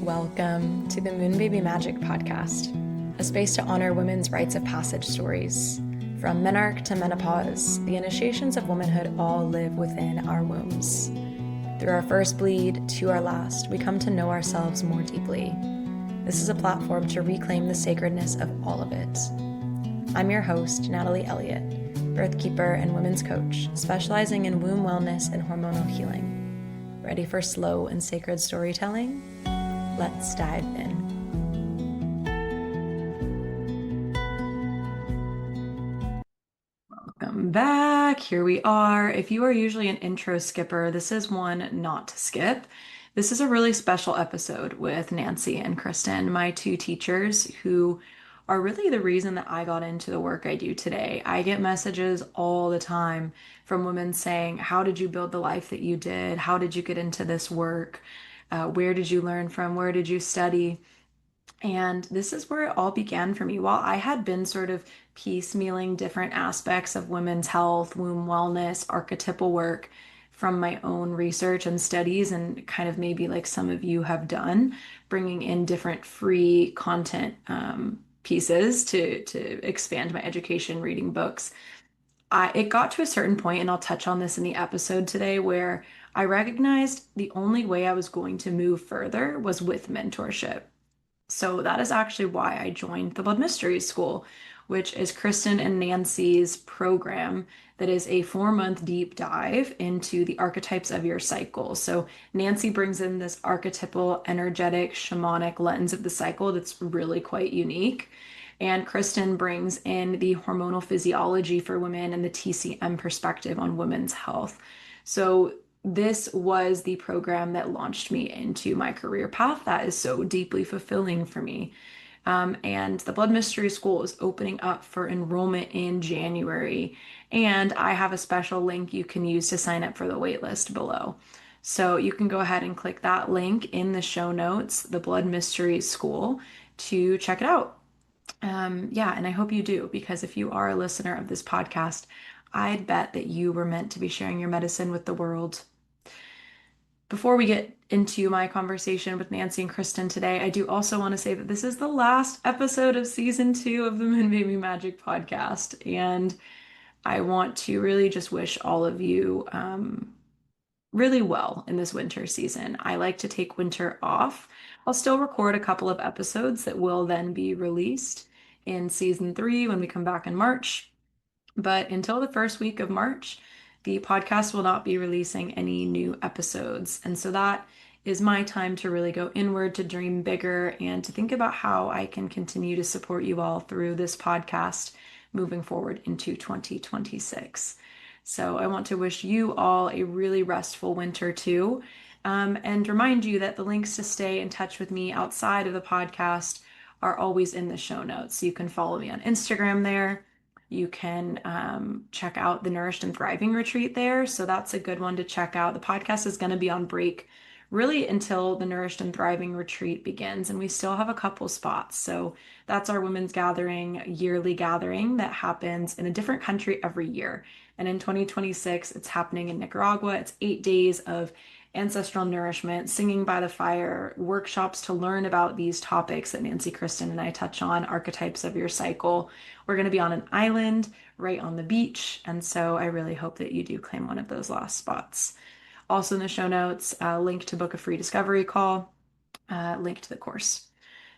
Welcome to the Moon Baby Magic podcast, a space to honor women's rites of passage stories. From menarche to menopause, the initiations of womanhood all live within our wombs. Through our first bleed to our last, we come to know ourselves more deeply. This is a platform to reclaim the sacredness of all of it. I'm your host, Natalie Elliott, birth keeper and women's coach, specializing in womb wellness and hormonal healing. Ready for slow and sacred storytelling? Let's dive in. Welcome back. Here we are. If you are usually an intro skipper, this is one not to skip. This is a really special episode with Nancy and Kristin, my two teachers who are really the reason that I got into the work I do today. I get messages all the time from women saying, how did you build the life that you did? How did you get into this work? Where did you learn from? Where did you study? And this is where it all began for me. While I had been sort of piecemealing different aspects of women's health, womb wellness, archetypal work from my own research and studies, and kind of maybe like some of you have done, bringing in different free content pieces to expand my education, reading books. It got to a certain point, and I'll touch on this in the episode today, where I recognized the only way I was going to move further was with mentorship. So that is actually why I joined the Blood Mysteries School, which is Kristin and Nancy's program that is a 4-month deep dive into the archetypes of your cycle. So Nancy brings in this archetypal, energetic, shamanic lens of the cycle that's really quite unique. And Kristin brings in the hormonal physiology for women and the TCM perspective on women's health. So this was the program that launched me into my career path that is so deeply fulfilling for me. And the Blood Mystery School is opening up for enrollment in January. And I have a special link you can use to sign up for the waitlist below. So you can go ahead and click that link in the show notes, the Blood Mystery School, to check it out. Yeah, and I hope you do, because if you are a listener of this podcast, I'd bet that you were meant to be sharing your medicine with the world. Before we get into my conversation with Nancy and Kristin today, I do also want to say that this is the last episode of season 2 of the Moon Baby Magic podcast. And I want to really just wish all of you really well in this winter season. I like to take winter off. I'll still record a couple of episodes that will then be released in season 3 when we come back in March. But until the first week of March, the podcast will not be releasing any new episodes. And so that is my time to really go inward, to dream bigger, and to think about how I can continue to support you all through this podcast moving forward into 2026. So I want to wish you all a really restful winter too, and remind you that the links to stay in touch with me outside of the podcast are always in the show notes. So you can follow me on Instagram there. You can check out the Nourished and Thriving retreat there. So that's a good one to check out. The podcast is going to be on break really until the Nourished and Thriving retreat begins. And we still have a couple spots. So that's our women's gathering, yearly gathering that happens in a different country every year. And in 2026, it's happening in Nicaragua. It's 8 days of ancestral nourishment, singing by the fire, workshops to learn about these topics that Nancy, Kristin, and I touch on, archetypes of your cycle. We're going to be on an island right on the beach. And so I really hope that you do claim one of those last spots. Also in the show notes, link to book a free discovery call, link to the course.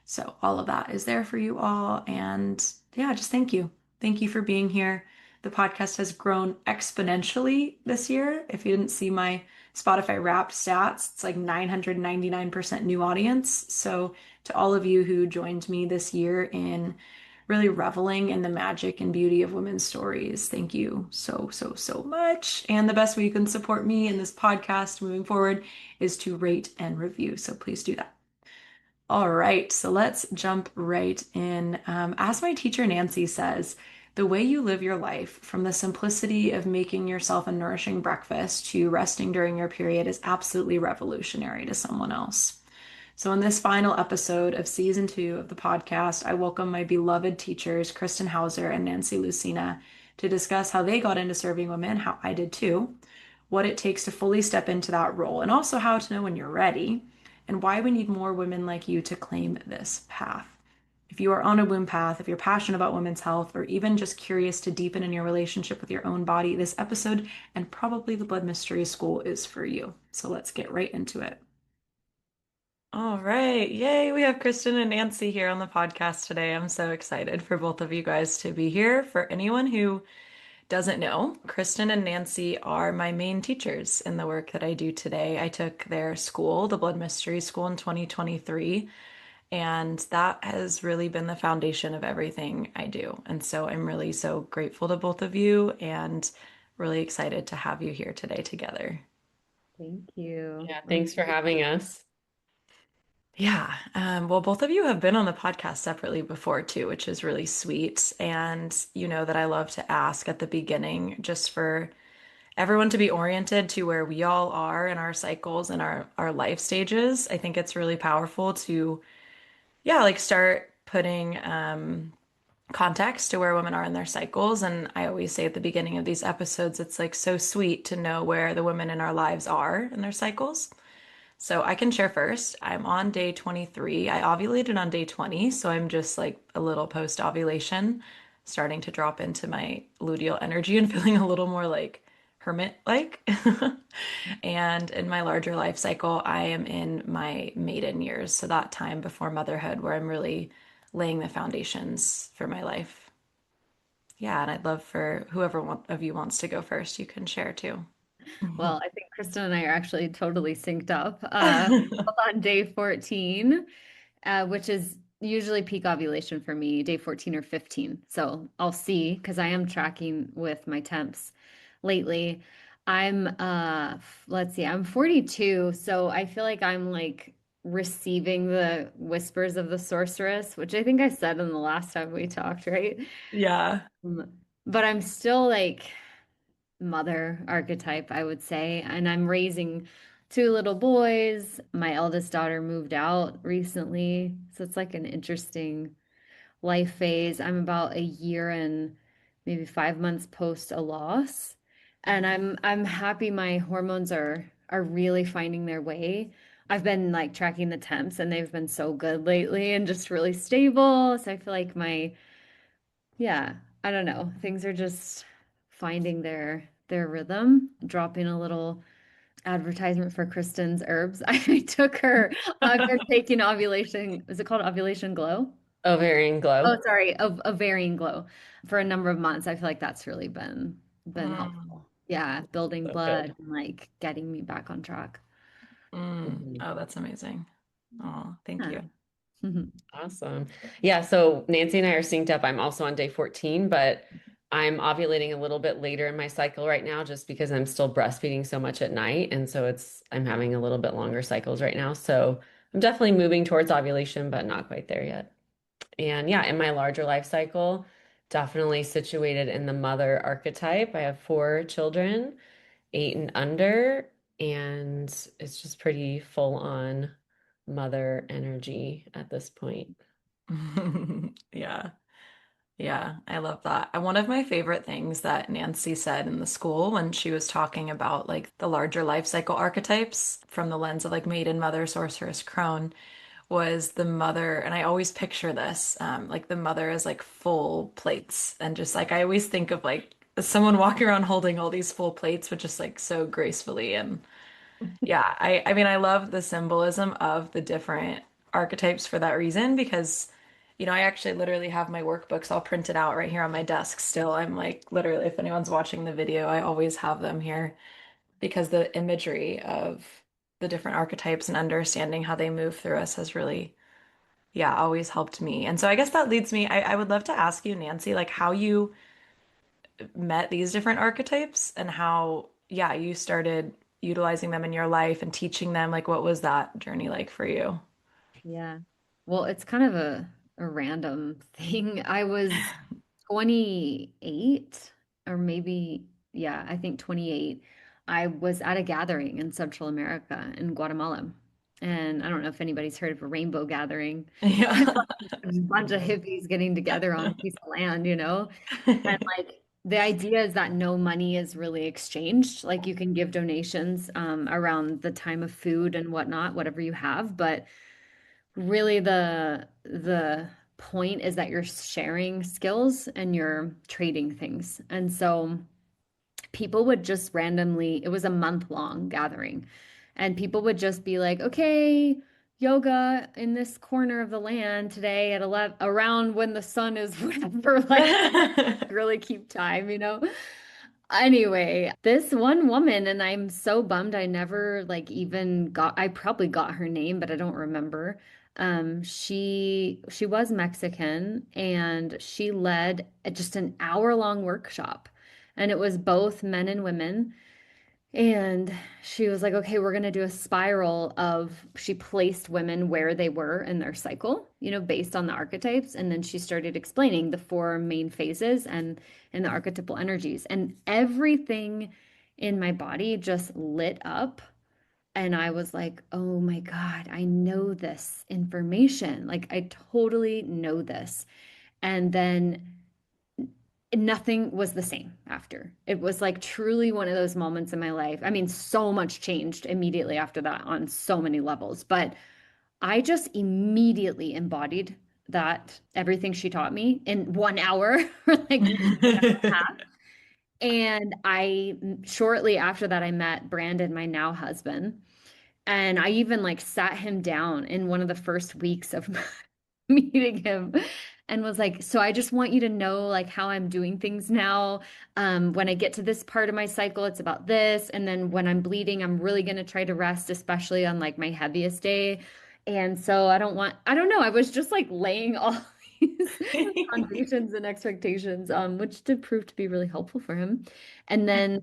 So all of that is there for you all. And yeah, just thank you. Thank you for being here. The podcast has grown exponentially this year. If you didn't see my Spotify Wrapped stats, it's like 999% new audience. So to all of you who joined me this year in really reveling in the magic and beauty of women's stories, thank you so, so, so much. And the best way you can support me in this podcast moving forward is to rate and review. So please do that. All right, so let's jump right in. As my teacher Nancy says, the way you live your life, from the simplicity of making yourself a nourishing breakfast to resting during your period, is absolutely revolutionary to someone else. So in this final episode of season 2 of the podcast, I welcome my beloved teachers, Kristin Hauser and Nancy Lucina, to discuss how they got into serving women, how I did too, what it takes to fully step into that role, and also how to know when you're ready, and why we need more women like you to claim this path. If you are on a womb path, if you're passionate about women's health, or even just curious to deepen in your relationship with your own body, this episode and probably the Blood Mystery School is for you. So let's get right into it. All right. Yay. We have Kristin and Nancy here on the podcast today. I'm so excited for both of you guys to be here. For anyone who doesn't know, Kristin and Nancy are my main teachers in the work that I do today. I took their school, the Blood Mystery School, in 2023, and that has really been the foundation of everything I do. And so I'm really so grateful to both of you and really excited to have you here today together. Thank you. Yeah, thanks for having us. Yeah. Well, both of you have been on the podcast separately before too, which is really sweet. And you know that I love to ask at the beginning just for everyone to be oriented to where we all are in our cycles and our life stages. I think it's really powerful to, yeah, like start putting context to where women are in their cycles. And I always say at the beginning of these episodes, it's like so sweet to know where the women in our lives are in their cycles. So I can share first. I'm on day 23. I ovulated on day 20, so I'm just like a little post ovulation, starting to drop into my luteal energy and feeling a little more like hermit-like. And in my larger life cycle, I am in my maiden years, so that time before motherhood where I'm really laying the foundations for my life. Yeah, and I'd love for whoever of you wants to go first, you can share too. Well, I think Kristen and I are actually totally synced up. Both on day 14, which is usually peak ovulation for me, day 14 or 15. So I'll see because I am tracking with my temps lately. Let's see, I'm 42, so I feel like I'm like receiving the whispers of the sorceress, which I think I said in the last time we talked, right? Yeah. But I'm still like mother archetype, I would say. And I'm raising two little boys. My eldest daughter moved out recently. So it's like an interesting life phase. I'm about a year and maybe 5 months post a loss. And I'm happy my hormones are really finding their way. I've been like tracking the temps and they've been so good lately and just really stable. So I feel like yeah, I don't know. Things are just finding their rhythm. Dropping a little advertisement for Kristen's herbs. I took her. I've been taking ovulation. Is it called Ovulation Glow? Ovarian Oh, glow. sorry, of Ovarian Glow for a number of months. I feel like that's really been Mm. helpful. Yeah, building So blood good. and like getting me back on track. Mm. Mhm. Oh, that's amazing. Oh, thank Yeah. you. Awesome. Yeah, so Nancy and I are synced up. I'm also on day 14, but I'm ovulating a little bit later in my cycle right now just because I'm still breastfeeding so much at night. And so I'm having a little bit longer cycles right now. So I'm definitely moving towards ovulation, but not quite there yet. And yeah, in my larger life cycle, definitely situated in the mother archetype. I have four children, 8 and under, and it's just pretty full on mother energy at this point. Yeah. Yeah, I love that. And one of my favorite things that Nancy said in the school when she was talking about like the larger life cycle archetypes from the lens of like maiden, mother, sorceress, crone was the mother. And I always picture this, like the mother as like full plates. And just like I always think of like someone walking around holding all these full plates, but just like so gracefully. And yeah, I mean, I love the symbolism of the different archetypes for that reason because, you know, I actually literally have my workbooks all printed out right here on my desk still. I'm like, literally, if anyone's watching the video, I always have them here because the imagery of the different archetypes and understanding how they move through us has really, yeah, always helped me. And so I guess that leads me, I would love to ask you, Nancy, like how you met these different archetypes and how, yeah, you started utilizing them in your life and teaching them. Like, what was that journey like for you? Yeah. Well, it's kind of a random thing. I was 28 or maybe, yeah, I think 28. I was at a gathering in Central America in Guatemala. And I don't know if anybody's heard of a rainbow gathering. Yeah. A bunch of hippies getting together on a piece of land, you know? And like the idea is that no money is really exchanged. Like you can give donations around the time of food and whatnot, whatever you have, but really the point is that you're sharing skills and you're trading things. And so people would just randomly, it was a month-long gathering, and people would just be like, okay, yoga in this corner of the land today at 11 around when the sun is whatever, like really keep time, you know? Anyway, this one woman, and I'm so bummed I never like even got, I probably got her name, but I don't remember. She was Mexican and she led just an hour-long workshop. And it was both men and women. And she was like, okay, we're going to do a spiral of, she placed women where they were in their cycle, you know, based on the archetypes. And then she started explaining the four main phases and the archetypal energies. And everything in my body just lit up. And I was like, oh my God, I know this information. Like, I totally know this. And then nothing was the same after. It was like truly one of those moments in my life. I mean, so much changed immediately after that on so many levels, but I just immediately embodied that everything she taught me in 1 hour, or like maybe an hour and a half. And I shortly after that, I met Brandon, my now husband. And I even like sat him down in one of the first weeks of meeting him and was like, so I just want you to know like how I'm doing things now. When I get to this part of my cycle, it's about this. And then when I'm bleeding, I'm really going to try to rest, especially on like my heaviest day. And so I don't know. I was just like laying all these foundations and expectations, which did prove to be really helpful for him. And then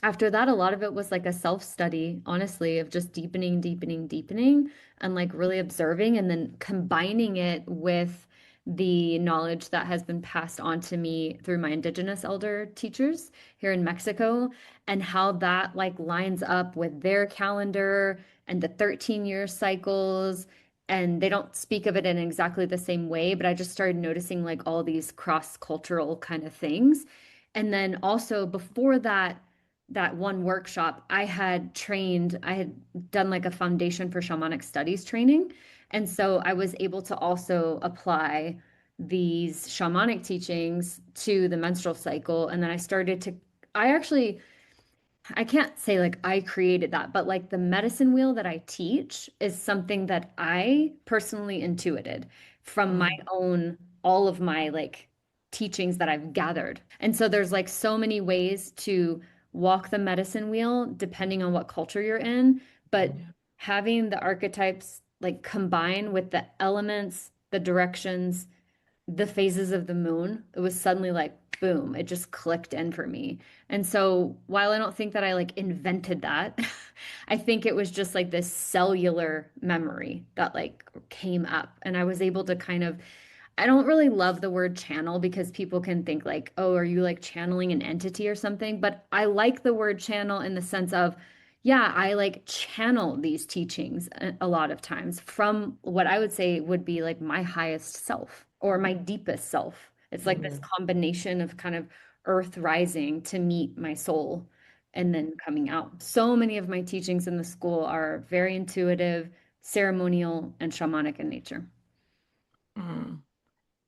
after that, a lot of it was like a self-study, honestly, of just deepening, deepening, deepening, and like really observing and then combining it with the knowledge that has been passed on to me through my Indigenous elder teachers here in Mexico, and how that like lines up with their calendar and the 13-year cycles. And they don't speak of it in exactly the same way, but I just started noticing like all these cross-cultural kind of things. And then also before that one workshop, I had done like a foundation for shamanic studies training. And so I was able to also apply these shamanic teachings to the menstrual cycle. And then I actually, I can't say like I created that, but like the medicine wheel that I teach is something that I personally intuited from my Mm. own, all of my like teachings that I've gathered. And so there's like so many ways to walk the medicine wheel depending on what culture you're in, but Yeah. having the archetypes like combine with the elements, the directions, the phases of the moon, it was suddenly like, boom, it just clicked in for me. And so while I don't think that I like invented that, I think it was just like this cellular memory that like came up. And I was able to kind of, I don't really love the word channel because people can think like, oh, are you like channeling an entity or something? But I like the word channel in the sense of, yeah, I like channel these teachings a lot of times from what I would say would be like my highest self or my deepest self. It's like this Mhm. combination of kind of earth rising to meet my soul and then coming out. So many of my teachings in the school are very intuitive, ceremonial, and shamanic in nature. Mm.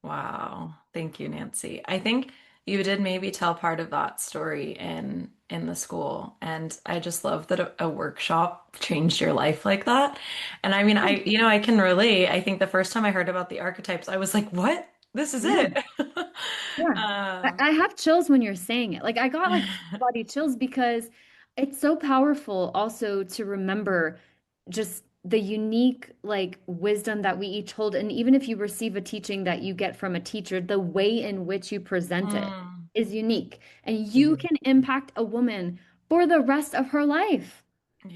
Wow. Thank you, Nancy. I think you did maybe tell part of that story in the school. And I just love that a workshop changed your life like that. And I mean, I can relate. I think the first time I heard about the archetypes, I was like, what? This is Yeah. it. Yeah. Uh, I have chills when you're saying it. Like I got like body chills because it's so powerful also to remember just the unique like wisdom that we each hold. And even if you receive a teaching that you get from a teacher, the way in which you present it mm, is unique. And you Mhm. can impact a woman for the rest of her life.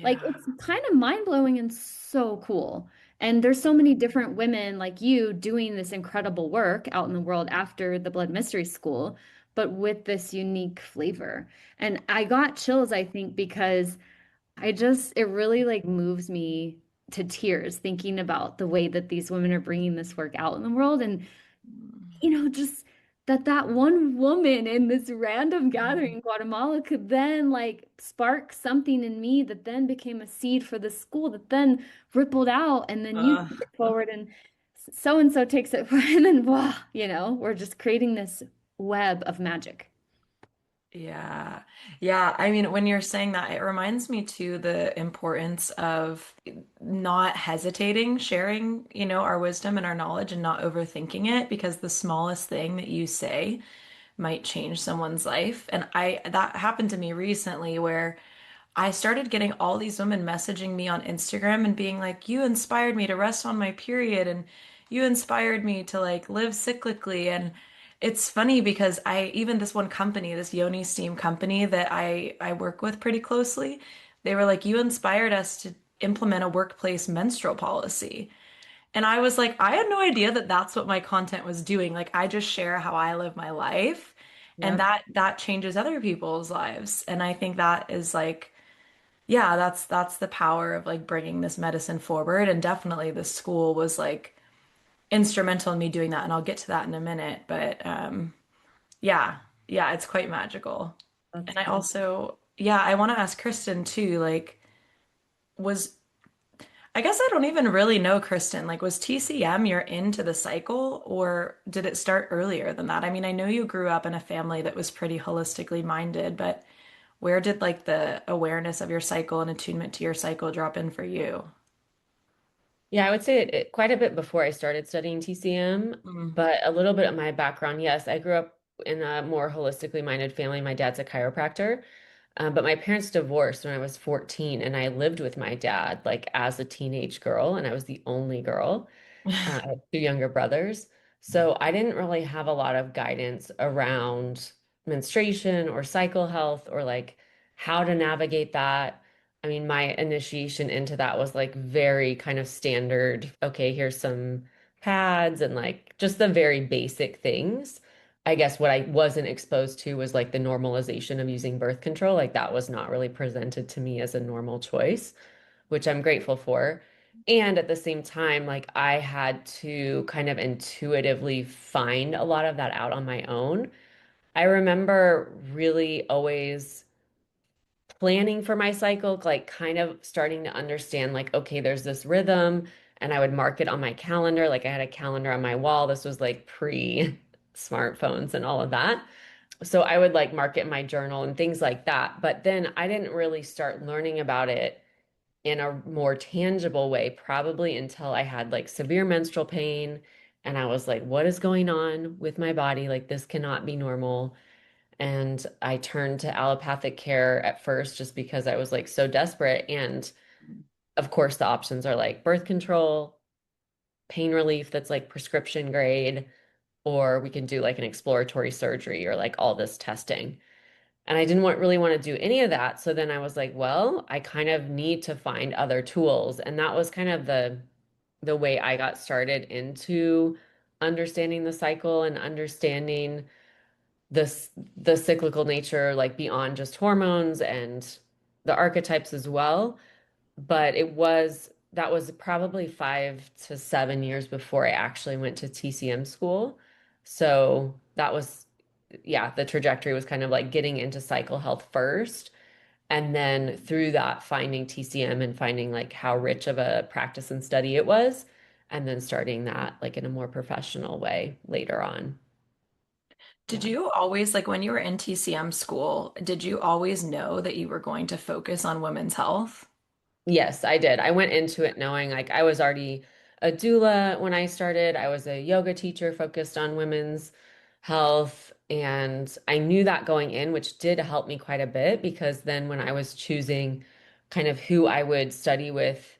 Like yeah. it's kind of mind-blowing and so cool. And there's so many different women like you doing this incredible work out in the world after the Blood Mystery School, but with this unique flavor. And I got chills, I think, because it really like moves me to tears thinking about the way that these women are bringing this work out in the world. And, Mm, just that that one woman in this random gathering in Guatemala could then like spark something in me that then became a seed for the school that then rippled out and then you Uh, take it forward and so and so takes it and then wow, you know, we're just creating this web of magic. yeah. Yeah. I mean, when you're saying that, it reminds me too the importance of not hesitating, sharing, our wisdom and our knowledge and not overthinking it because the smallest thing that you say might change someone's life. And that happened to me recently where I started getting all these women messaging me on Instagram and being like, you inspired me to rest on my period and you inspired me to like live cyclically. And it's funny because even this one company, this Yoni Steam company that I work with pretty closely, they were like, you inspired us to implement a workplace menstrual policy. And I was like, I had no idea that that's what my content was doing. Like I just share how I live my life and Yep. that changes other people's lives. And I think that is like yeah, that's the power of like bringing this medicine forward. And definitely the school was like instrumental in me doing that. And I'll get to that in a minute. But yeah, yeah, it's quite magical. That's And I cool. also, yeah, I want to ask Kristen too, like, was I guess I don't even really know Kristen. Like, was TCM your into the cycle or did it start earlier than that? I mean, I know you grew up in a family that was pretty holistically minded, but where did like the awareness of your cycle and attunement to your cycle drop in for you? Yeah, I would say quite a bit before I started studying TCM, Mm. but a little bit of my background. Yes, I grew up in a more holistically minded family. My dad's a chiropractor, but my parents divorced when I was 14, and I lived with my dad like as a teenage girl, and I was the only girl. I have two younger brothers. So I didn't really have a lot of guidance around menstruation or cycle health or like how to navigate that. I mean, my initiation into that was like very kind of standard. Okay, here's some pads and like just the very basic things. I guess what I wasn't exposed to was like the normalization of using birth control. Like that was not really presented to me as a normal choice, which I'm grateful for. And at the same time, like I had to kind of intuitively find a lot of that out on my own. I remember really always planning for my cycle, like kind of starting to understand, like, okay, there's this rhythm, and I would mark it on my calendar. Like I had a calendar on my wall. This was like pre smartphones and all of that. So I would like mark it in my journal and things like that. But then I didn't really start learning about it in a more tangible way, probably until I had like severe menstrual pain. And I was like, what is going on with my body? Like, this cannot be normal. And I turned to allopathic care at first just because I was like so desperate. And of course, the options are like birth control, pain relief that's like prescription grade, or we can do like an exploratory surgery or like all this testing. And I didn't really want to do any of that. So then I was like, well, I kind of need to find other tools. And that was kind of the way I got started into understanding the cycle and understanding this the cyclical nature, like beyond just hormones and the archetypes as well. But that was probably 5 to 7 years before I actually went to TCM school. So that was, yeah, the trajectory was kind of like getting into cycle health first. And then through that, finding TCM and finding like how rich of a practice and study it was. And then starting that like in a more professional way later on. Did Yeah. you always, like when you were in TCM school, did you always know that you were going to focus on women's health? Yes, I did. I went into it knowing like I was already a doula when I started. I was a yoga teacher focused on women's health. And I knew that going in, which did help me quite a bit because then when I was choosing kind of who I would study with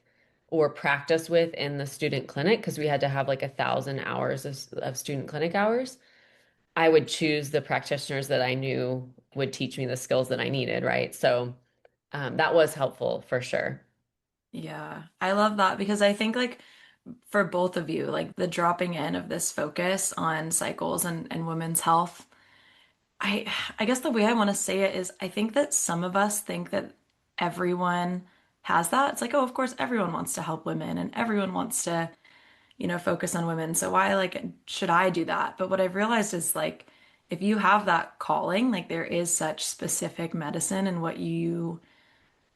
or practice with in the student clinic, because we had to have like 1,000 hours of student clinic hours, I would choose the practitioners that I knew would teach me the skills that I needed, right? So that was helpful for sure. Yeah, I love that because I think like for both of you, like the dropping in of this focus on cycles and women's health, I guess the way I want to say it is I think that some of us think that everyone has that. It's like, oh, of course everyone wants to help women and everyone wants to, focus on women. So why like should I do that? But what I've realized is like if you have that calling, like there is such specific medicine in what you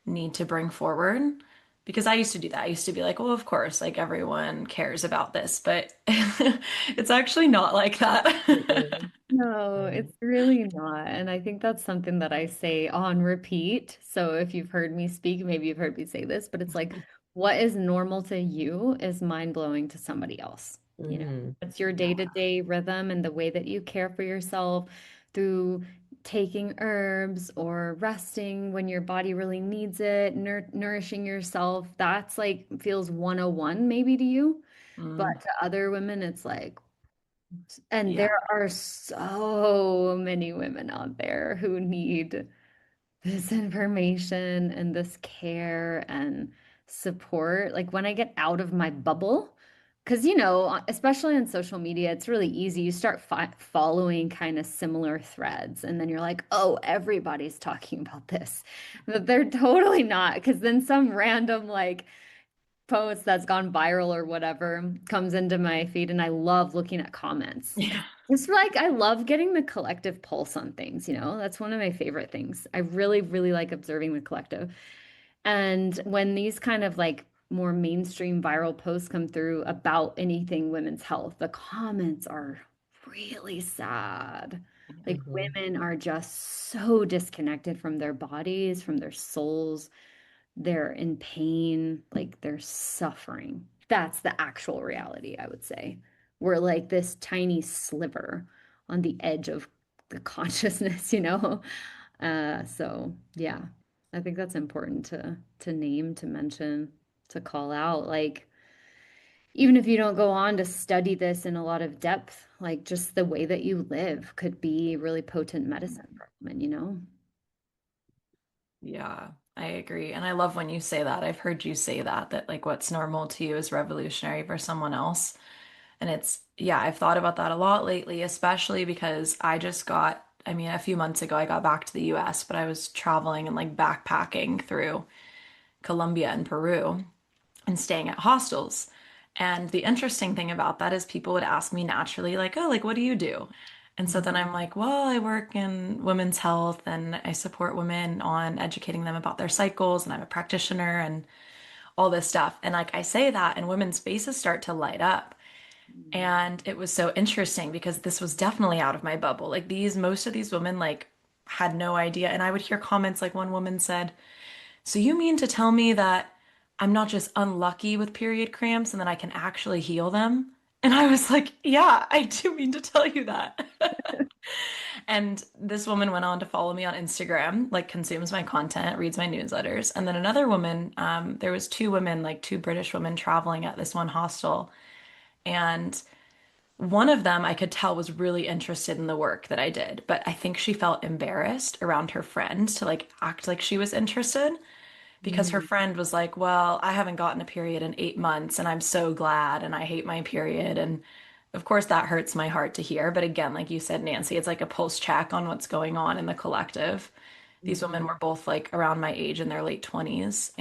need to bring forward. Because I used to do that. I used to be like, well, of course, like everyone cares about this, but it's actually not like that. Mm-mm. No, Right. it's really not. And I think that's something that I say on repeat. So if you've heard me speak, maybe you've heard me say this, but it's like what is normal to you is mind-blowing to somebody else. You know, Mhm. it's your Yeah. day-to-day rhythm and the way that you care for yourself through taking herbs or resting when your body really needs it, nourishing yourself. That's like feels 101 maybe to you. But Mm, to other women, it's like, and yeah. there are so many women out there who need this information and this care and support. Like when I get out of my bubble, because, especially on social media, it's really easy. You start following kind of similar threads, and then you're like, oh, everybody's talking about this. But they're totally not, because then some random, like, post that's gone viral or whatever comes into my feed and I love looking at comments. Yeah. It's like I love getting the collective pulse on things, That's one of my favorite things. I really, really like observing the collective. And when these kind of like more mainstream viral posts come through about anything women's health, the comments are really sad. Like Mhm. women are just so disconnected from their bodies, from their souls, they're in pain, like they're suffering. That's the actual reality, I would say. We're like this tiny sliver on the edge of the consciousness. So yeah, I think that's important to name, to mention, to call out. Like, even if you don't go on to study this in a lot of depth, like just the way that you live could be really potent medicine for women. Yeah, I agree. And I love when you say that. I've heard you say that like what's normal to you is revolutionary for someone else. And yeah, I've thought about that a lot lately, especially because I mean, a few months ago, I got back to the US, but I was traveling and like backpacking through Colombia and Peru and staying at hostels. And the interesting thing about that is people would ask me naturally, like, oh, like, what do you do? And so then I'm like, well, I work in women's health and I support women on educating them about their cycles, and I'm a practitioner and all this stuff. And like I say that, and women's faces start to light up. And it was so interesting because this was definitely out of my bubble. Like most of these women, like, had no idea. And I would hear comments like one woman said, so you mean to tell me that I'm not just unlucky with period cramps and that I can actually heal them? And I was like, yeah, I do mean to tell you that. And this woman went on to follow me on Instagram, like consumes my content, reads my newsletters. And then another woman, there was two women, like two British women traveling at this one hostel. And one of them I could tell was really interested in the work that I did, but I think she felt embarrassed around her friend to like act like she was interested because her Mm. friend was like, well, I haven't gotten a period in 8 months and I'm so glad and I hate my period. And of course, that hurts my heart to hear. But again, like you said, Nancy, it's like a pulse check on what's going on in the collective. These women Mhm. were both like around my age in their late 20s.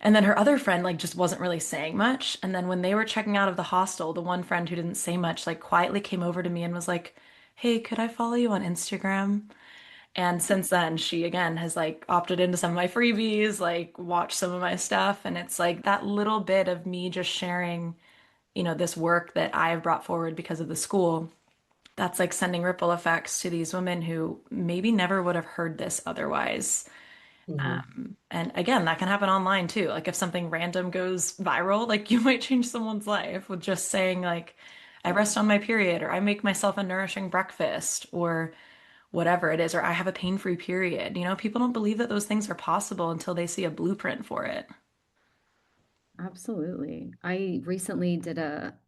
And then her other friend like just wasn't really saying much. And then when they were checking out of the hostel, the one friend who didn't say much like quietly came over to me and was like, hey, could I follow you on Instagram? And since then, she again has like opted into some of my freebies, like watched some of my stuff. And it's like that little bit of me just sharing, this work that I have brought forward because of the school. That's like sending ripple effects to these women who maybe never would have heard this otherwise. Mhm. And again, that can happen online too. Like if something random goes viral, like you might change someone's life with just saying like, I rest on my period, or I make myself a nourishing breakfast, or whatever it is, or I have a pain-free period. People don't believe that those things are possible until they see a blueprint for it. Absolutely. I recently did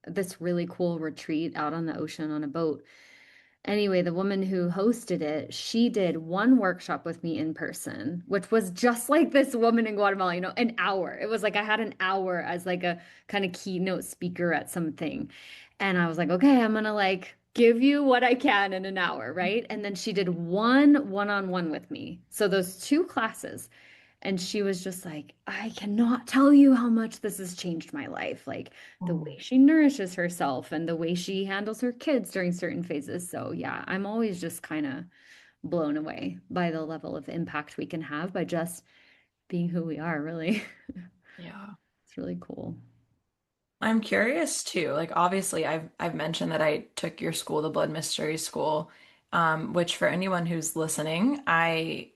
this really cool retreat out on the ocean on a boat. Anyway, the woman who hosted it, she did one workshop with me in person, which was just like this woman in Guatemala, an hour. It was like I had an hour as like a kind of keynote speaker at something. And I was like, okay, I'm gonna like give you what I can in an hour, right? And then she did one one-on-one with me. So those two classes. And she was just like, I cannot tell you how much this has changed my life. Like the way Mm. she nourishes herself and the way she handles her kids during certain phases. So, yeah, I'm always just kind of blown away by the level of impact we can have by just being who we are, really. Yeah. It's really cool. I'm curious too. Like obviously I've mentioned that I took your school, the Blood Mystery School, which for anyone who's listening, I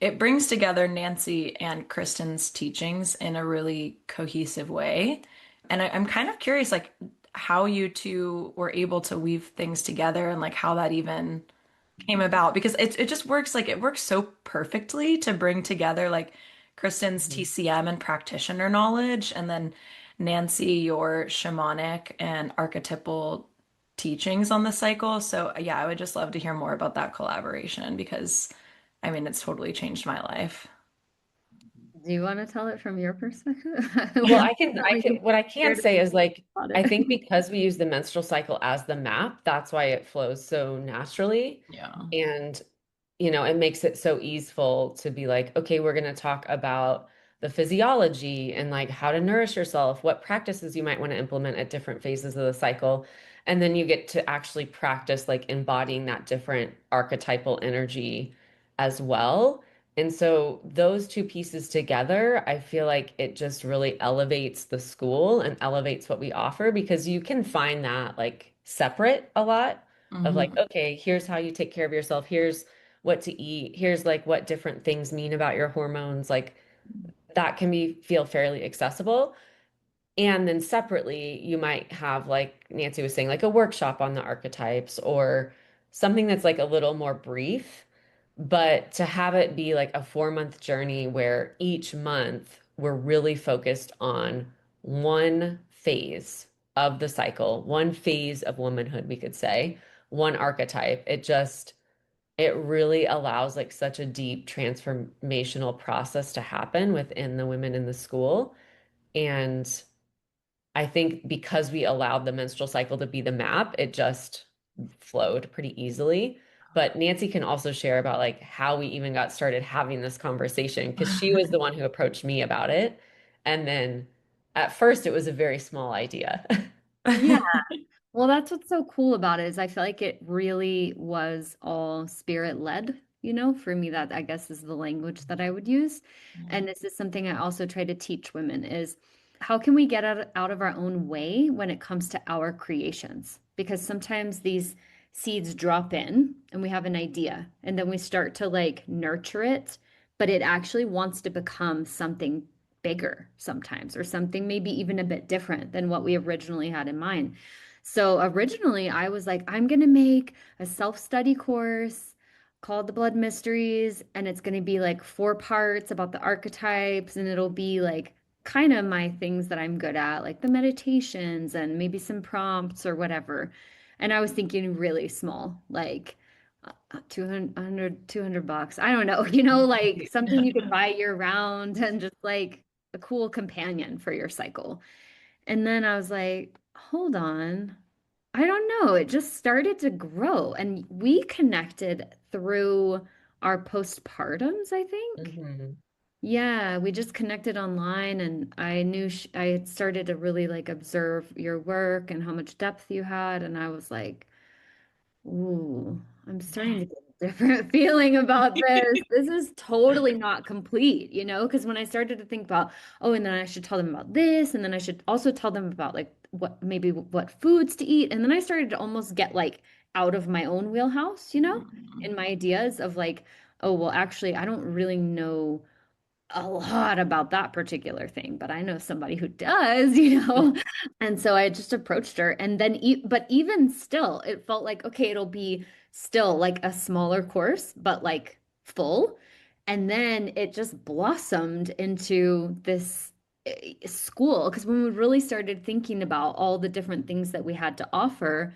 it brings together Nancy and Kristen's teachings in a really cohesive way. And I'm kind of curious like how you two were able to weave things together and like how that even came about because it just works like it works so perfectly to bring together like Kristen's Mhm. TCM and practitioner knowledge and then Nancy your shamanic and archetypal teachings on the cycle. So yeah, I would just love to hear more about that collaboration because I mean it's totally changed my life. Do you want to tell it from your perspective? Well, We're I can, really what I can scared say is like, about I it. think because we use the menstrual cycle as the map, that's why it flows so naturally. Yeah. And, it makes it so easeful to be like, okay, we're going to talk about the physiology and like how to nourish yourself, what practices you might want to implement at different phases of the cycle. And then you get to actually practice like embodying that different archetypal energy as well. And so those two pieces together, I feel like it just really elevates the school and elevates what we offer because you can find that like separate a lot of like, Hmm. okay, here's how you take care of yourself. Here's what to eat. Here's like what different things mean about your hormones. Like that can be feel fairly accessible. And then separately, you might have, like Nancy was saying, like a workshop on the archetypes or something that's like a little more brief. But to have it be like a 4 month journey where each month we're really focused on one phase of the cycle, one phase of womanhood, we could say, one archetype. It really allows like such a deep transformational process to happen within the women in the school. And I think because we allowed the menstrual cycle to be the map, it just flowed pretty easily. But Nancy can also share about like how we even got started having this conversation because she was the one who approached me about it. And then at first it was a very small idea. Yeah. Well, that's what's so cool about it is I feel like it really was all spirit led, for me that I guess is the language that I would use. Yeah. And this is something I also try to teach women is how can we get out of our own way when it comes to our creations? Because sometimes these seeds drop in and we have an idea and then we start to like nurture it, but it actually wants to become something bigger sometimes or something maybe even a bit different than what we originally had in mind. So originally, I was like, I'm going to make a self-study course called The Blood Mysteries, and it's going to be like 4 parts about the archetypes, and it'll be like kind of my things that I'm good at, like the meditations and maybe some prompts or whatever. And I was thinking really small, like 200 bucks. I don't know, like something you could buy year round and just like a cool companion for your cycle. And then I was like, hold on. I don't know. It just started to grow. And we connected through our postpartums, I think. Mhm. Yeah, we just connected online and I knew I had started to really like observe your work and how much depth you had. And I was like, ooh, I'm starting to get a different feeling about this. This is totally not complete, because when I started to think about, oh, and then I should tell them about this, and then I should also tell them about like what foods to eat. And then I started to almost get like out of my own wheelhouse, in my ideas of like, oh, well, actually, I don't really know a lot about that particular thing, but I know somebody who does, And so I just approached her and then but even still, it felt like okay, it'll be still like a smaller course, but like full. And then it just blossomed into this school because when we really started thinking about all the different things that we had to offer,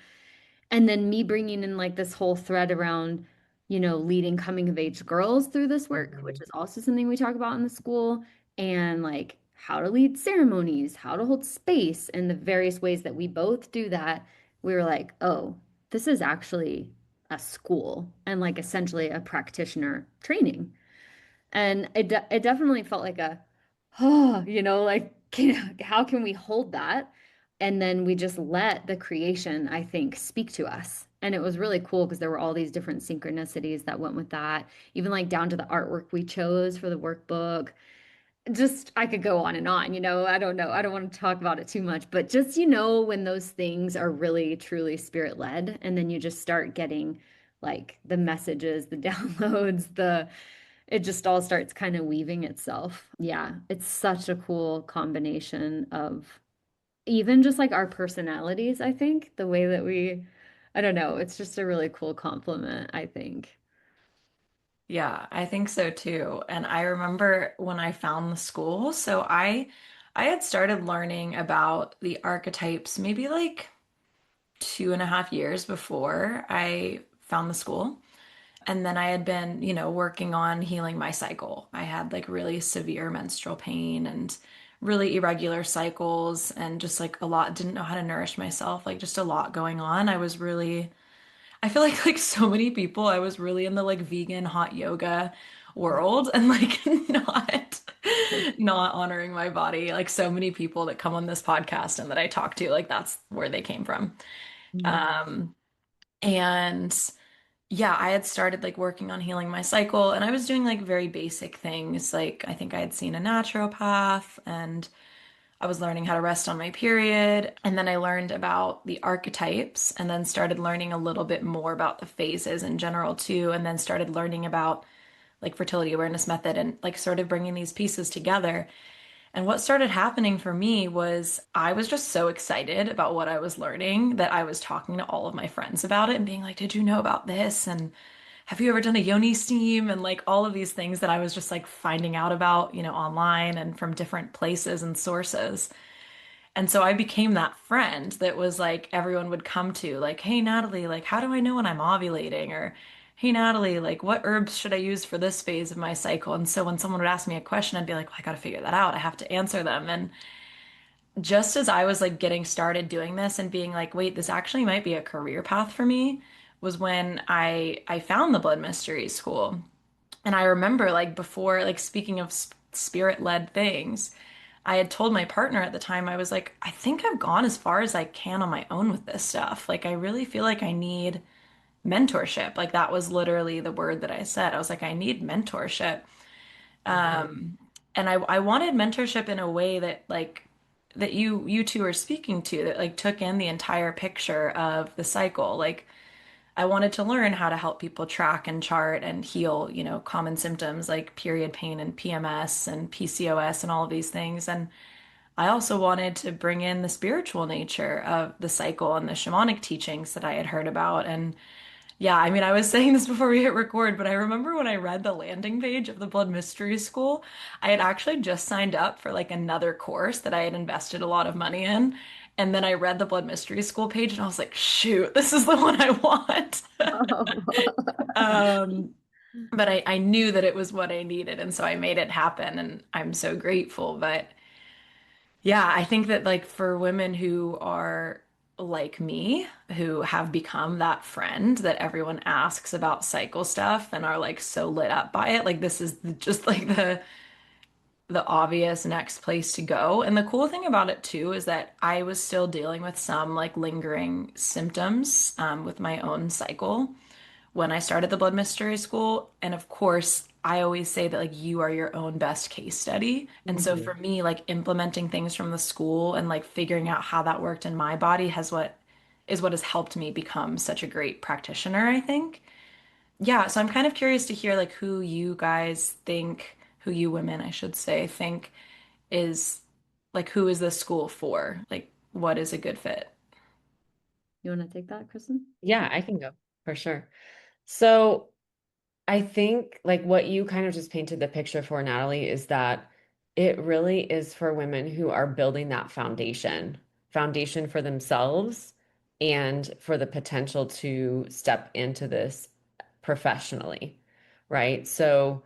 and then me bringing in like this whole thread around, leading coming of age girls through this work, which Mhm. is also something we talk about in the school, and like how to lead ceremonies, how to hold space, and the various ways that we both do that. We were like, oh, this is actually a school and like essentially a practitioner training. And it definitely felt like a, oh, like, how can we hold that? And then we just let the creation, I think, speak to us. And it was really cool because there were all these different synchronicities that went with that, even like down to the artwork we chose for the workbook. Just, I could go on and on, I don't know. I don't want to talk about it too much, but just, when those things are really truly spirit led, and then you just start getting like the messages, the downloads, it just all starts kind of weaving itself. Yeah, it's such a cool combination of even just like our personalities, I think, the way that I don't know, it's just a really cool compliment, I think. Yeah, I think so too. And I remember when I found the school, so I had started learning about the archetypes maybe like 2.5 years before I found the school. And then I had been, working on healing my cycle. I had like really severe menstrual pain and really irregular cycles and just like a lot, didn't know how to nourish myself, like just a lot going on. I feel like so many people, I was really in the like vegan hot yoga world and like not honoring my body. Like so many people that come on this podcast and that I talk to, like that's where they came from. Mm. Um, and yeah, I had started like working on healing my cycle and I was doing like very basic things. Like I think I had seen a naturopath and I was learning how to rest on my period. And then I learned about the archetypes and then started learning a little bit more about the phases in general too. And then started learning about like fertility awareness method and like sort of bringing these pieces together. And what started happening for me was I was just so excited about what I was learning that I was talking to all of my friends about it and being like, did you know about this? And have you ever done a yoni steam? And like all of these things that I was just like finding out about, online and from different places and sources. And so I became that friend that was like everyone would come to, like, hey, Natalie, like, how do I know when I'm ovulating? Or, hey, Natalie, like, what herbs should I use for this phase of my cycle? And so when someone would ask me a question, I'd be like, well, I got to figure that out. I have to answer them. And just as I was like getting started doing this and being like, wait, this actually might be a career path for me, was when I found the Blood Mystery School. And I remember like before, like speaking of spirit-led things, I had told my partner at the time, I was like, I think I've gone as far as I can on my own with this stuff. Like, I really feel like I need mentorship. Like, that was literally the word that I said. I was like, I need mentorship. Mhm. And I wanted mentorship in a way that, like, that you two are speaking to, that like took in the entire picture of the cycle. Like, I wanted to learn how to help people track and chart and heal, common symptoms like period pain and PMS and PCOS and all of these things. And I also wanted to bring in the spiritual nature of the cycle and the shamanic teachings that I had heard about. And yeah, I mean, I was saying this before we hit record, but I remember when I read the landing page of the Blood Mystery School, I had actually just signed up for like another course that I had invested a lot of money in. And then I read the Blood Mystery School page and I was like, shoot, this is the one I want. Um, but I knew that it was what I needed, and so I made it happen, and I'm so grateful. But yeah, I think that like for women who are like me, who have become that friend that everyone asks about cycle stuff and are like so lit up by it, like this is just like the obvious next place to go. And the cool thing about it too is that I was still dealing with some like lingering symptoms with my own cycle when I started the Blood Mystery School. And of course, I always say that like you are your own best case study. And so for Mhm. me, like implementing things from the school and like figuring out how that worked in my body what has helped me become such a great practitioner, I think. Yeah, so I'm kind of curious to hear like who you guys think, who you women, I should say, think is like who is this school for? Like what is a good fit? You want to take that, Kristen? Yeah, I can go for sure. So I think like what you kind of just painted the picture for, Natalie, is that it really is for women who are building that foundation for themselves and for the potential to step into this professionally, right? So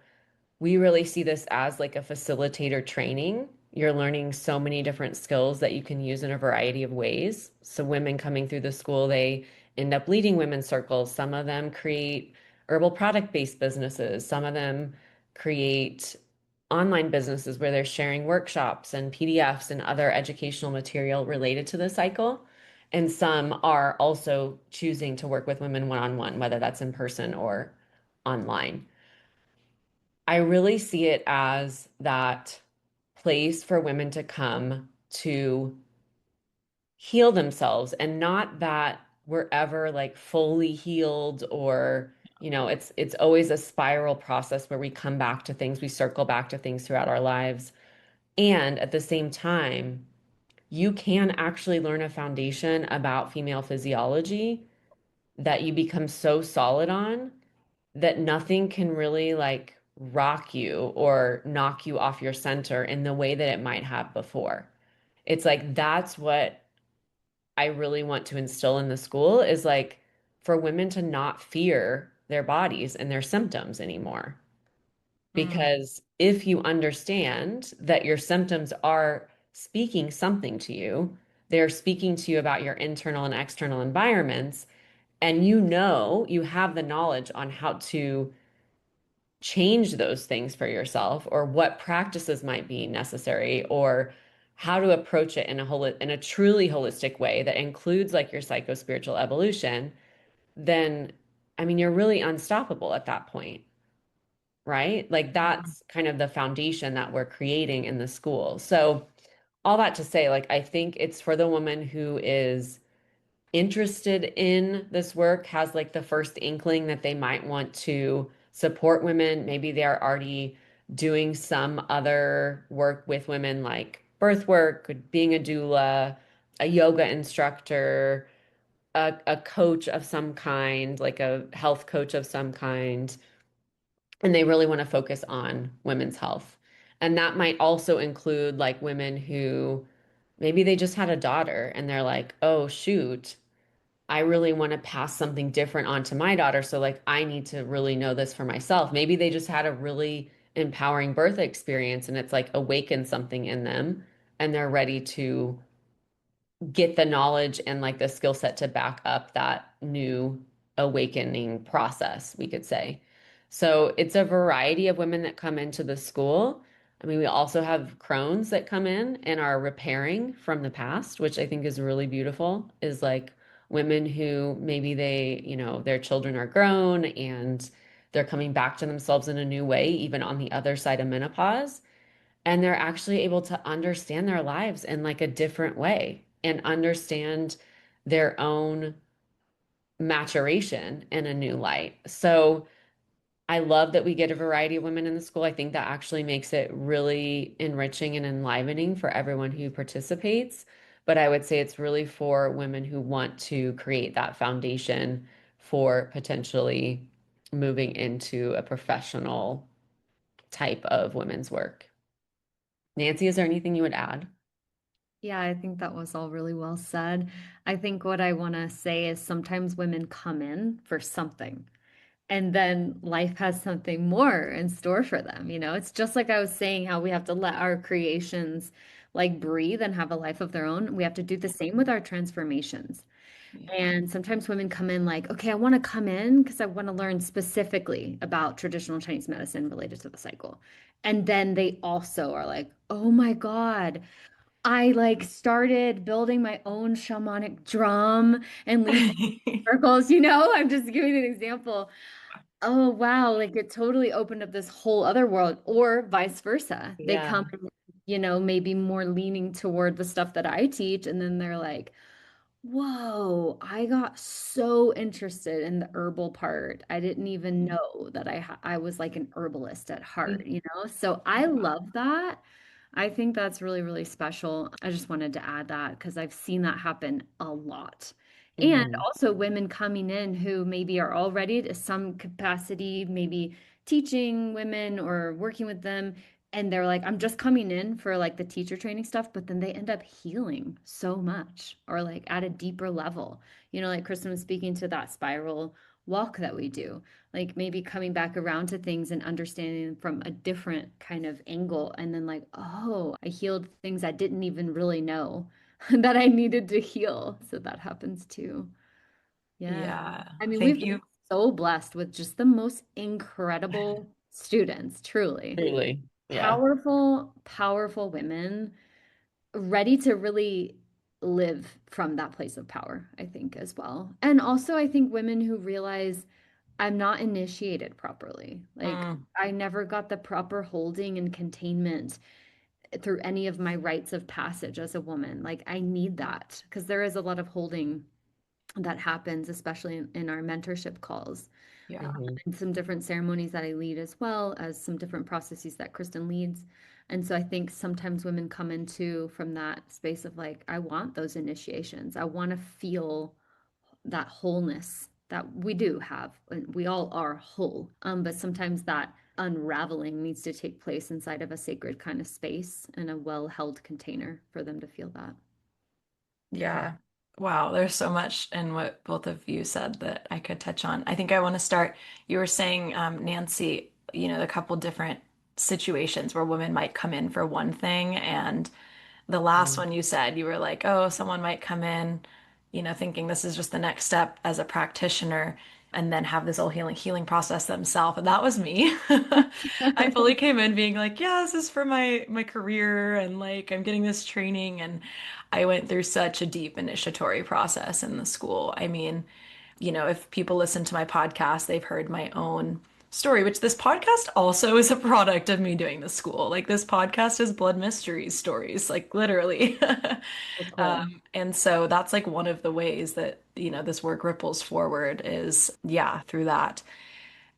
we really see this as like a facilitator training. You're learning so many different skills that you can use in a variety of ways. So, women coming through the school, they end up leading women's circles. Some of them create herbal product based businesses. Some of them create online businesses where they're sharing workshops and PDFs and other educational material related to the cycle. And some are also choosing to work with women one-on-one, whether that's in person or online. I really see it as that place for women to come to heal themselves, and not that we're ever like fully healed, or it's always a spiral process where we come back to things, we circle back to things throughout our lives. And at the same time, you can actually learn a foundation about female physiology that you become so solid on that nothing can really like rock you or knock you off your center in the way that it might have before. It's like that's what I really want to instill in the school, is like for women to not fear their bodies and their symptoms anymore. Mm, Because if you understand that your symptoms are speaking something to you, they're speaking to you about your internal and external environments, and you have the knowledge on how to change those things for yourself, or what practices might be necessary, or how to approach it in a truly holistic way that includes like your psycho-spiritual evolution, then I mean you're really unstoppable at that point, right? Like mm, that's kind of the foundation that we're creating in the school. So all that to say, like I think it's for the woman who is interested in this work, has like the first inkling that they might want to support women. Maybe they're already doing some other work with women, like birth work, being a doula, a yoga instructor, a coach of some kind, like a health coach of some kind. And they really want to focus on women's health. And that might also include like women who maybe they just had a daughter and they're like, oh, shoot, I really want to pass something different on to my daughter. So, like, I need to really know this for myself. Maybe they just had a really empowering birth experience and it's like awakened something in them, and they're ready to get the knowledge and like the skill set to back up that new awakening process, we could say. So it's a variety of women that come into the school. I mean, we also have crones that come in and are repairing from the past, which I think is really beautiful, is like women who maybe their children are grown and they're coming back to themselves in a new way, even on the other side of menopause, and they're actually able to understand their lives in like a different way and understand their own maturation in a new light. So I love that we get a variety of women in the school. I think that actually makes it really enriching and enlivening for everyone who participates. But I would say it's really for women who want to create that foundation for potentially moving into a professional type of women's work. Nancy, is there anything you would add? Yeah, I think that was all really well said. I think what I want to say is sometimes women come in for something, and then life has something more in store for them. It's just like I was saying, how we have to let our creations like breathe and have a life of their own. We have to do the same with our transformations. yeah. And sometimes women come in like, okay, I want to come in because I want to learn specifically about traditional Chinese medicine related to the cycle. And then they also are like, oh my God, I like started building my own shamanic drum and lead circles. I'm just giving an example. Oh, wow. Like it totally opened up this whole other world, or vice versa. They come, Yeah. maybe more leaning toward the stuff that I teach. And then they're like, whoa, I got so interested in the herbal part. I didn't even know that I was like an herbalist at heart. So I love that. I think that's really, really special. I just wanted to add that because I've seen that happen a lot. And Hmm. also women coming in who maybe are already to some capacity, maybe teaching women or working with them. And they're like, I'm just coming in for like the teacher training stuff, but then they end up healing so much or like at a deeper level. Like Kristen was speaking to that spiral walk that we do, like maybe coming back around to things and understanding from a different kind of angle. And then, like, oh, I healed things I didn't even really know that I needed to heal. So that happens too. Yeah. Yeah. I mean, we've Thank been you. so blessed with just the most incredible students, truly. Truly. Yeah. Powerful, powerful women ready to really live from that place of power, I think, as well. And also, I think women who realize I'm not initiated properly. Like, Mm, I never got the proper holding and containment through any of my rites of passage as a woman. Like, I need that because there is a lot of holding that happens, especially in our mentorship calls yeah. Hmm. and some different ceremonies that I lead, as well as some different processes that Kristin leads. And so I think sometimes women come into from that space of like, I want those initiations. I want to feel that wholeness that we do have. And we all are whole. But sometimes that unraveling needs to take place inside of a sacred kind of space and a well-held container for them to feel that. Yeah. Wow, there's so much in what both of you said that I could touch on. I think I want to start. You were saying, Nancy, the couple different situations where women might come in for one thing, and the last one you said, you were like, oh, someone might come in, thinking this is just the next step as a practitioner and then have this whole healing process themselves. And that was me. I fully came in being like, yeah, this is for my career and like I'm getting this training and I went through such a deep initiatory process in the school. I mean, if people listen to my podcast, they've heard my own story, which this podcast also is a product of me doing the school. Like this podcast is blood mysteries stories, like literally. So cool. And so that's like one of the ways that, this work ripples forward is, yeah, through that.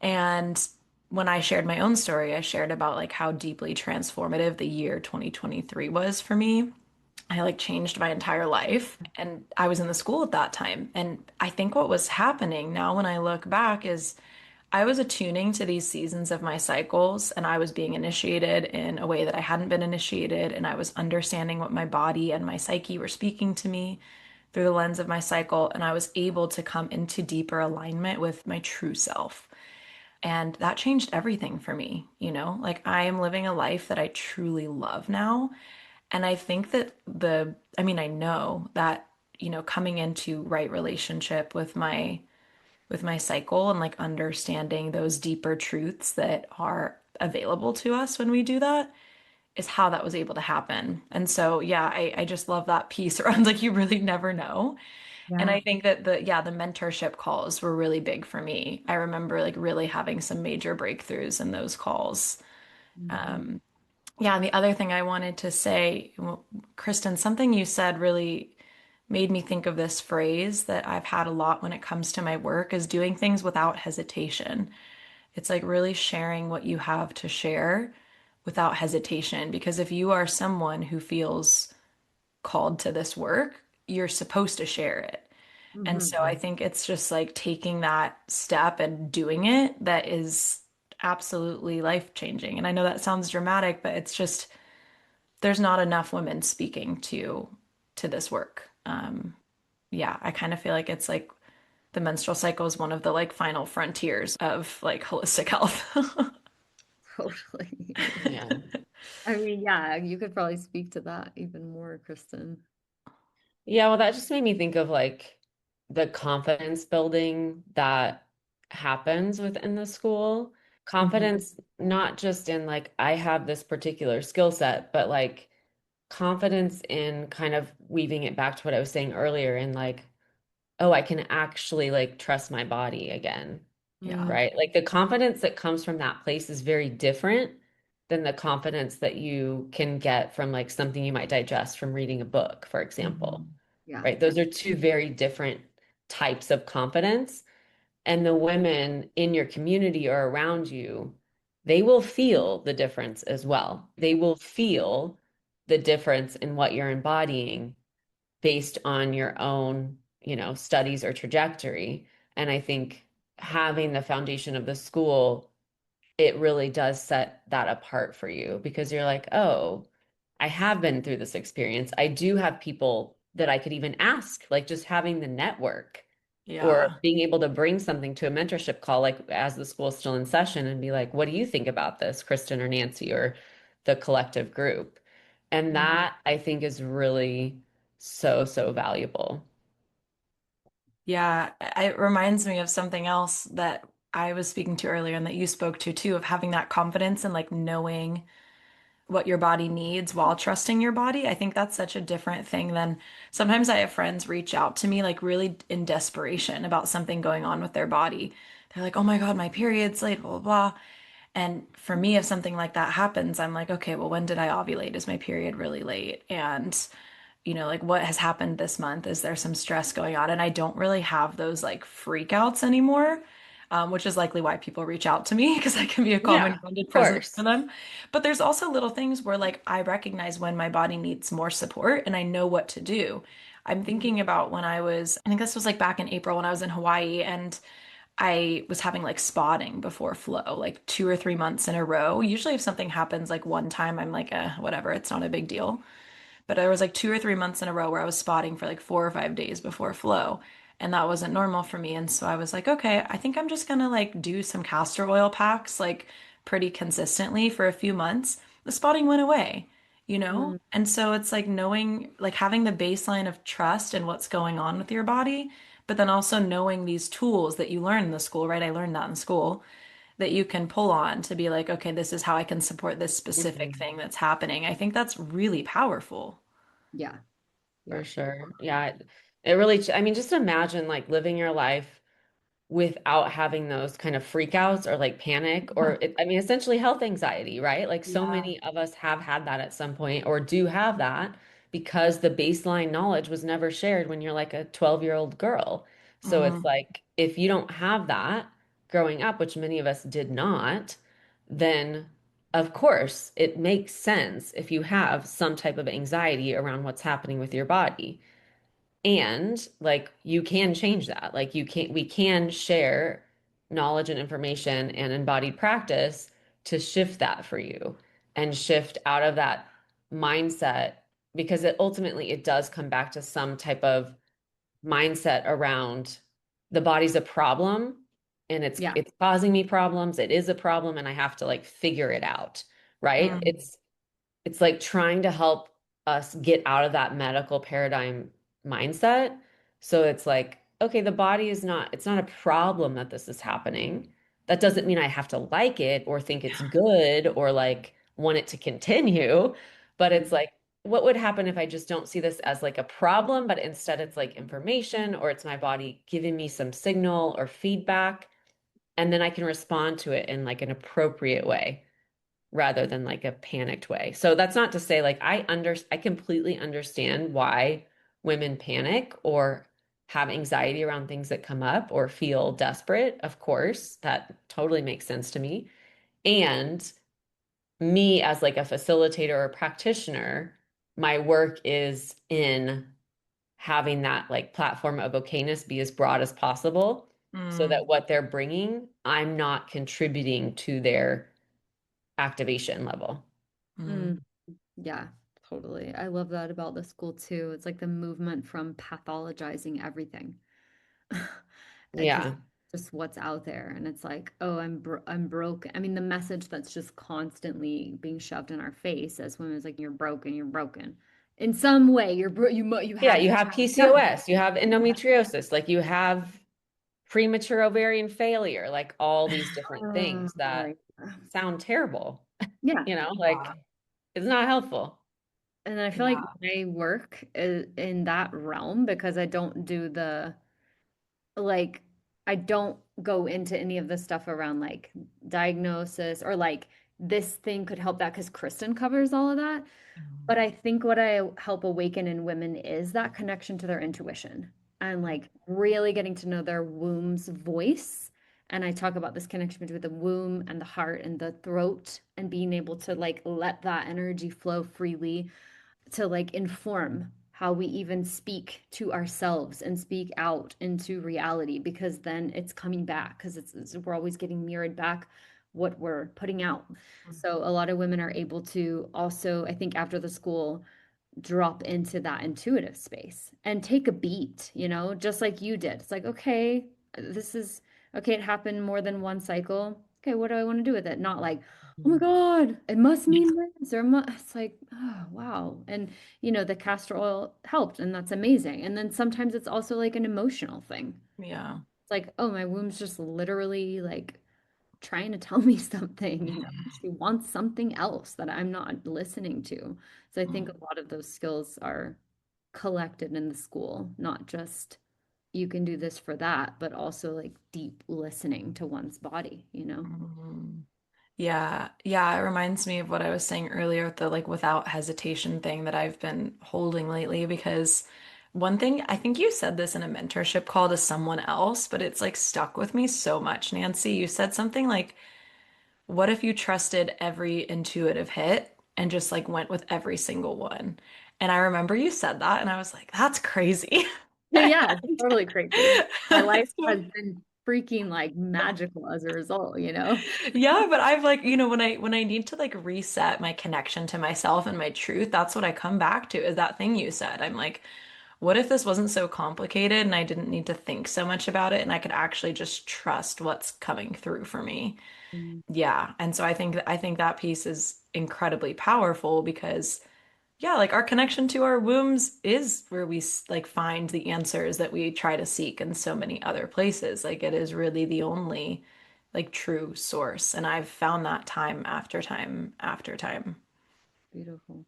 And when I shared my own story, I shared about like how deeply transformative the year 2023 was for me. I like changed my entire life and I was in the school at that time. And I think what was happening now when I look back is I was attuning to these seasons of my cycles and I was being initiated in a way that I hadn't been initiated. And I was understanding what my body and my psyche were speaking to me through the lens of my cycle. And I was able to come into deeper alignment with my true self. And that changed everything for me, like I am living a life that I truly love now. And I think that I mean, I know that, coming into right relationship with my cycle and like understanding those deeper truths that are available to us when we do that is how that was able to happen. And so, yeah, I just love that piece around like you really never know. And Yeah. I think that the mentorship calls were really big for me. I remember like really having some major breakthroughs in those calls. Mhm. Um, yeah, and the other thing I wanted to say, well, Kristen, something you said really made me think of this phrase that I've had a lot when it comes to my work is doing things without hesitation. It's like really sharing what you have to share without hesitation. Because if you are someone who feels called to this work, you're supposed to share it. And Mhm. so I think it's just like taking that step and doing it that is absolutely life-changing. And I know that sounds dramatic, but it's just there's not enough women speaking to this work. Yeah, I kind of feel like it's like the menstrual cycle is one of the like final frontiers of like holistic health. Totally. Yeah. I mean, yeah, you could probably speak to that even more, Kristen. Yeah, well, that just made me think of like the confidence building that happens within the school. Mhm. Confidence, not just in like, I have this particular skill set, but like confidence in kind of weaving it back to what I was saying earlier in like, oh, I can actually like trust my body again, Yeah. Mm, right? Like the confidence that comes from that place is very different than the confidence that you can get from like something you might digest from reading a book, for example, Mhm. yeah. right? Those are two very different types of confidence. And the women in your community or around you, they will feel the difference as well. They will feel the difference in what you're embodying based on your own, studies or trajectory. And I think having the foundation of the school, it really does set that apart for you because you're like, oh, I have been through this experience. I do have people that I could even ask, like just having the network or Yeah. being able to bring something to a mentorship call, like as the school's still in session and be like, what do you think about this, Kristen or Nancy or the collective group? And Mm, that I think is really so, so valuable. Yeah. It reminds me of something else that I was speaking to earlier and that you spoke to too, of having that confidence and like knowing what your body needs while trusting your body. I think that's such a different thing than sometimes I have friends reach out to me like really in desperation about something going on with their body. They're like, oh my God, my period's late, blah, blah, blah. And for me, if something like that happens, I'm like, okay, well, when did I ovulate? Is my period really late? And like what has happened this month? Is there some stress going on? And I don't really have those like freakouts anymore, which is likely why people reach out to me because I can be a calm Yeah, and grounded of presence for course. them. But there's also little things where like I recognize when my body needs more support and I know what to do. I'm thinking about when I think this was like back in April when I was in Hawaii and I was having like spotting before flow, like 2 or 3 months in a row. Usually, if something happens like one time, I'm like, whatever, it's not a big deal. But there was like 2 or 3 months in a row where I was spotting for like 4 or 5 days before flow. And that wasn't normal for me. And so I was like, okay, I think I'm just gonna like do some castor oil packs like pretty consistently for a few months. The spotting went away, you know? Mm, And so it's like knowing, like having the baseline of trust and what's going on with your body, but then also knowing these tools that you learn in the school, right? I learned that in school that you can pull on to be like, okay, this is how I can support this specific Mhm. thing that's happening. I think that's really powerful. yeah. For Yeah. sure. Yeah. It really, I mean, just imagine like living your life without having those kind of freakouts or like panic or I mean essentially health anxiety, right? Like so Yeah. many of us have had that at some point or do have that because the baseline knowledge was never shared when you're like a 12-year-old girl. So it's Mm, like if you don't have that growing up, which many of us did not, then of course it makes sense if you have some type of anxiety around what's happening with your body. And like you can change that. Like we can share knowledge and information and embodied practice to shift that for you and shift out of that mindset because it does come back to some type of mindset around the body's a problem and it's Yeah. it's causing me problems. It is a problem and I have to like figure it out, right? mm, It's like trying to help us get out of that medical paradigm mindset. So it's like, okay, the body is not, it's not a problem that this is happening. That doesn't mean I have to like it or think it's good or like want it to continue. But it's like, what would happen if I just don't see this as like a problem, but instead it's like information or it's my body giving me some signal or feedback, and then I can respond to it in like an appropriate way rather than like a panicked way. So that's not to say like I completely understand why women panic or have anxiety around things that come up or feel desperate. Of course, that totally makes sense to me. And me as like a facilitator or practitioner, my work is in having that like platform of okayness be as broad as possible so mm, that what they're bringing, I'm not contributing to their activation level. mm. Mm, yeah, totally. I love that about the school too. It's like the movement from pathologizing everything. Because Yeah. just what's out there and it's like, oh, I'm broken. I mean, the message that's just constantly being shoved in our face as women is like you're broken, you're broken. In some way, you Yeah, have you this. have Yeah. PCOS, you have endometriosis, like you have premature ovarian failure, like all these different things that Right. sound terrible, Yeah. like Yeah. it's not helpful. And I feel like Yeah. my work is in that realm because I don't do the like I don't go into any of the stuff around like diagnosis or like this thing could help that because Kristen covers all of that. But I think what I help awaken in women is that connection to their intuition and like really getting to know their womb's voice. And I talk about this connection between the womb and the heart and the throat and being able to like let that energy flow freely to like inform how we even speak to ourselves and speak out into reality because then it's coming back because we're always getting mirrored back what we're putting out. So a lot of women are able to also, I think after the school, drop into that intuitive space and take a beat, just like you did. It's like, okay, this is okay, it happened more than one cycle. Okay, what do I want to do with it? Not like, oh my Mhm. God, it must mean this, or it's like, oh, wow. And, the castor oil helped, and that's amazing. And then sometimes it's also like an emotional thing. Yeah. It's like, oh, my womb's just literally like trying to tell me something, you know. She wants something else that I'm not listening to. So I think a lot of those skills are collected in the school, not just you can do this for that, but also like deep listening to one's body, you know? Mhm. Yeah, yeah, it reminds me of what I was saying earlier with the like without hesitation thing that I've been holding lately because one thing, I think you said this in a mentorship call to someone else, but it's like stuck with me so much, Nancy. You said something like, what if you trusted every intuitive hit and just like went with every single one? And I remember you said that and I was like, that's crazy. Yeah, it's totally crazy. My life So has been freaking like magical as a result, you know? yeah, but I've like, when I need to like reset my connection to myself and my truth, that's what I come back to is that thing you said. I'm like, what if this wasn't so complicated and I didn't need to think so much about it and I could actually just trust what's coming through for me? Mm. Yeah. And so I think that piece is incredibly powerful because yeah, like our connection to our wombs is where we like find the answers that we try to seek in so many other places. Like it is really the only like true source. And I've found that time after time after time. Beautiful.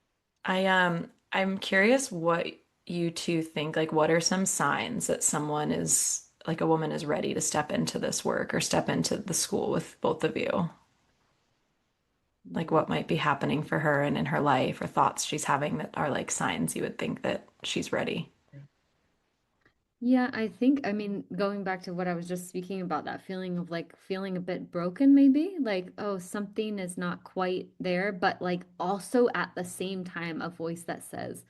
I'm curious what you two think. Like what are some signs that someone is like a woman is ready to step into this work or step into the school with both of you? Like Mm. what might be happening for her and in her life or thoughts she's having that are like signs you would think that she's ready. Yeah, I think, I mean, going back to what I was just speaking about, that feeling of like feeling a bit broken, maybe like, oh, something is not quite there, but like also at the same time, a voice that says,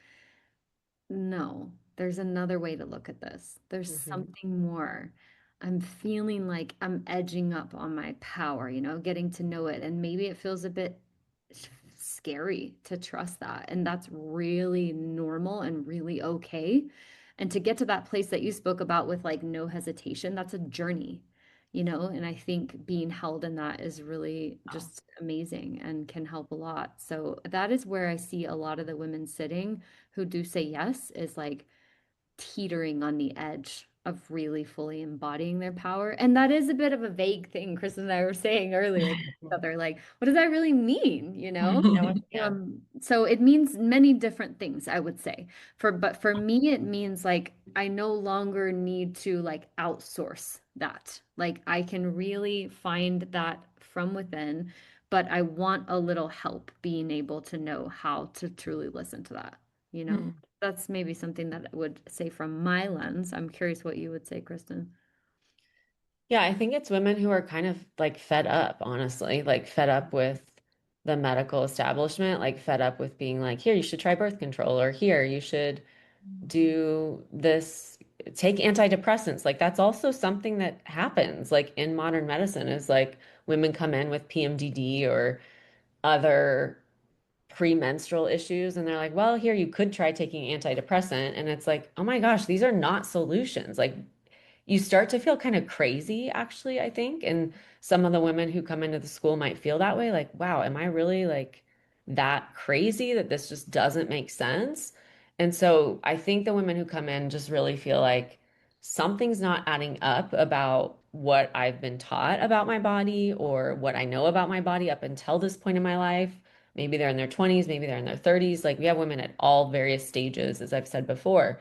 no, there's another way to look at this. There's Mhm. something more. I'm feeling like I'm edging up on my power, you know, getting to know it. And maybe it feels a bit scary to trust that. And that's really normal and really okay. And to get to that place that you spoke about with like no hesitation, that's a journey, you know? And I think being held in that is really Oh. just amazing and can help a lot. So that is where I see a lot of the women sitting who do say yes is like teetering on the edge of really fully embodying their power. And that is a bit of a vague thing Kristen and I were saying earlier to each other, like, what does that really mean? You know? Yeah. So it means many different things, I would say. But for me, it means like I no longer need to like outsource that. Like I can really find that from within, but I want a little help being able to know how to truly listen to that, you know? Hmm. That's maybe something that I would say from my lens. I'm curious what you would say, Kristen. Yeah, I think it's women who are kind of like fed up, honestly, like fed up with the medical establishment, like fed up with being like, here, you should try birth control, or here, you should do this, take antidepressants. Like that's also something that happens like in modern medicine is like women come in with PMDD or other premenstrual issues and they're like, well, here you could try taking antidepressant. And it's like, oh my gosh, these are not solutions. Like you start to feel kind of crazy, actually, I think. And some of the women who come into the school might feel that way, like, wow, am I really like that crazy that this just doesn't make sense? And so I think the women who come in just really feel like something's not adding up about what I've been taught about my body or what I know about my body up until this point in my life. Maybe they're in their 20s, maybe they're in their 30s. Like we have women at all various stages, as I've said before,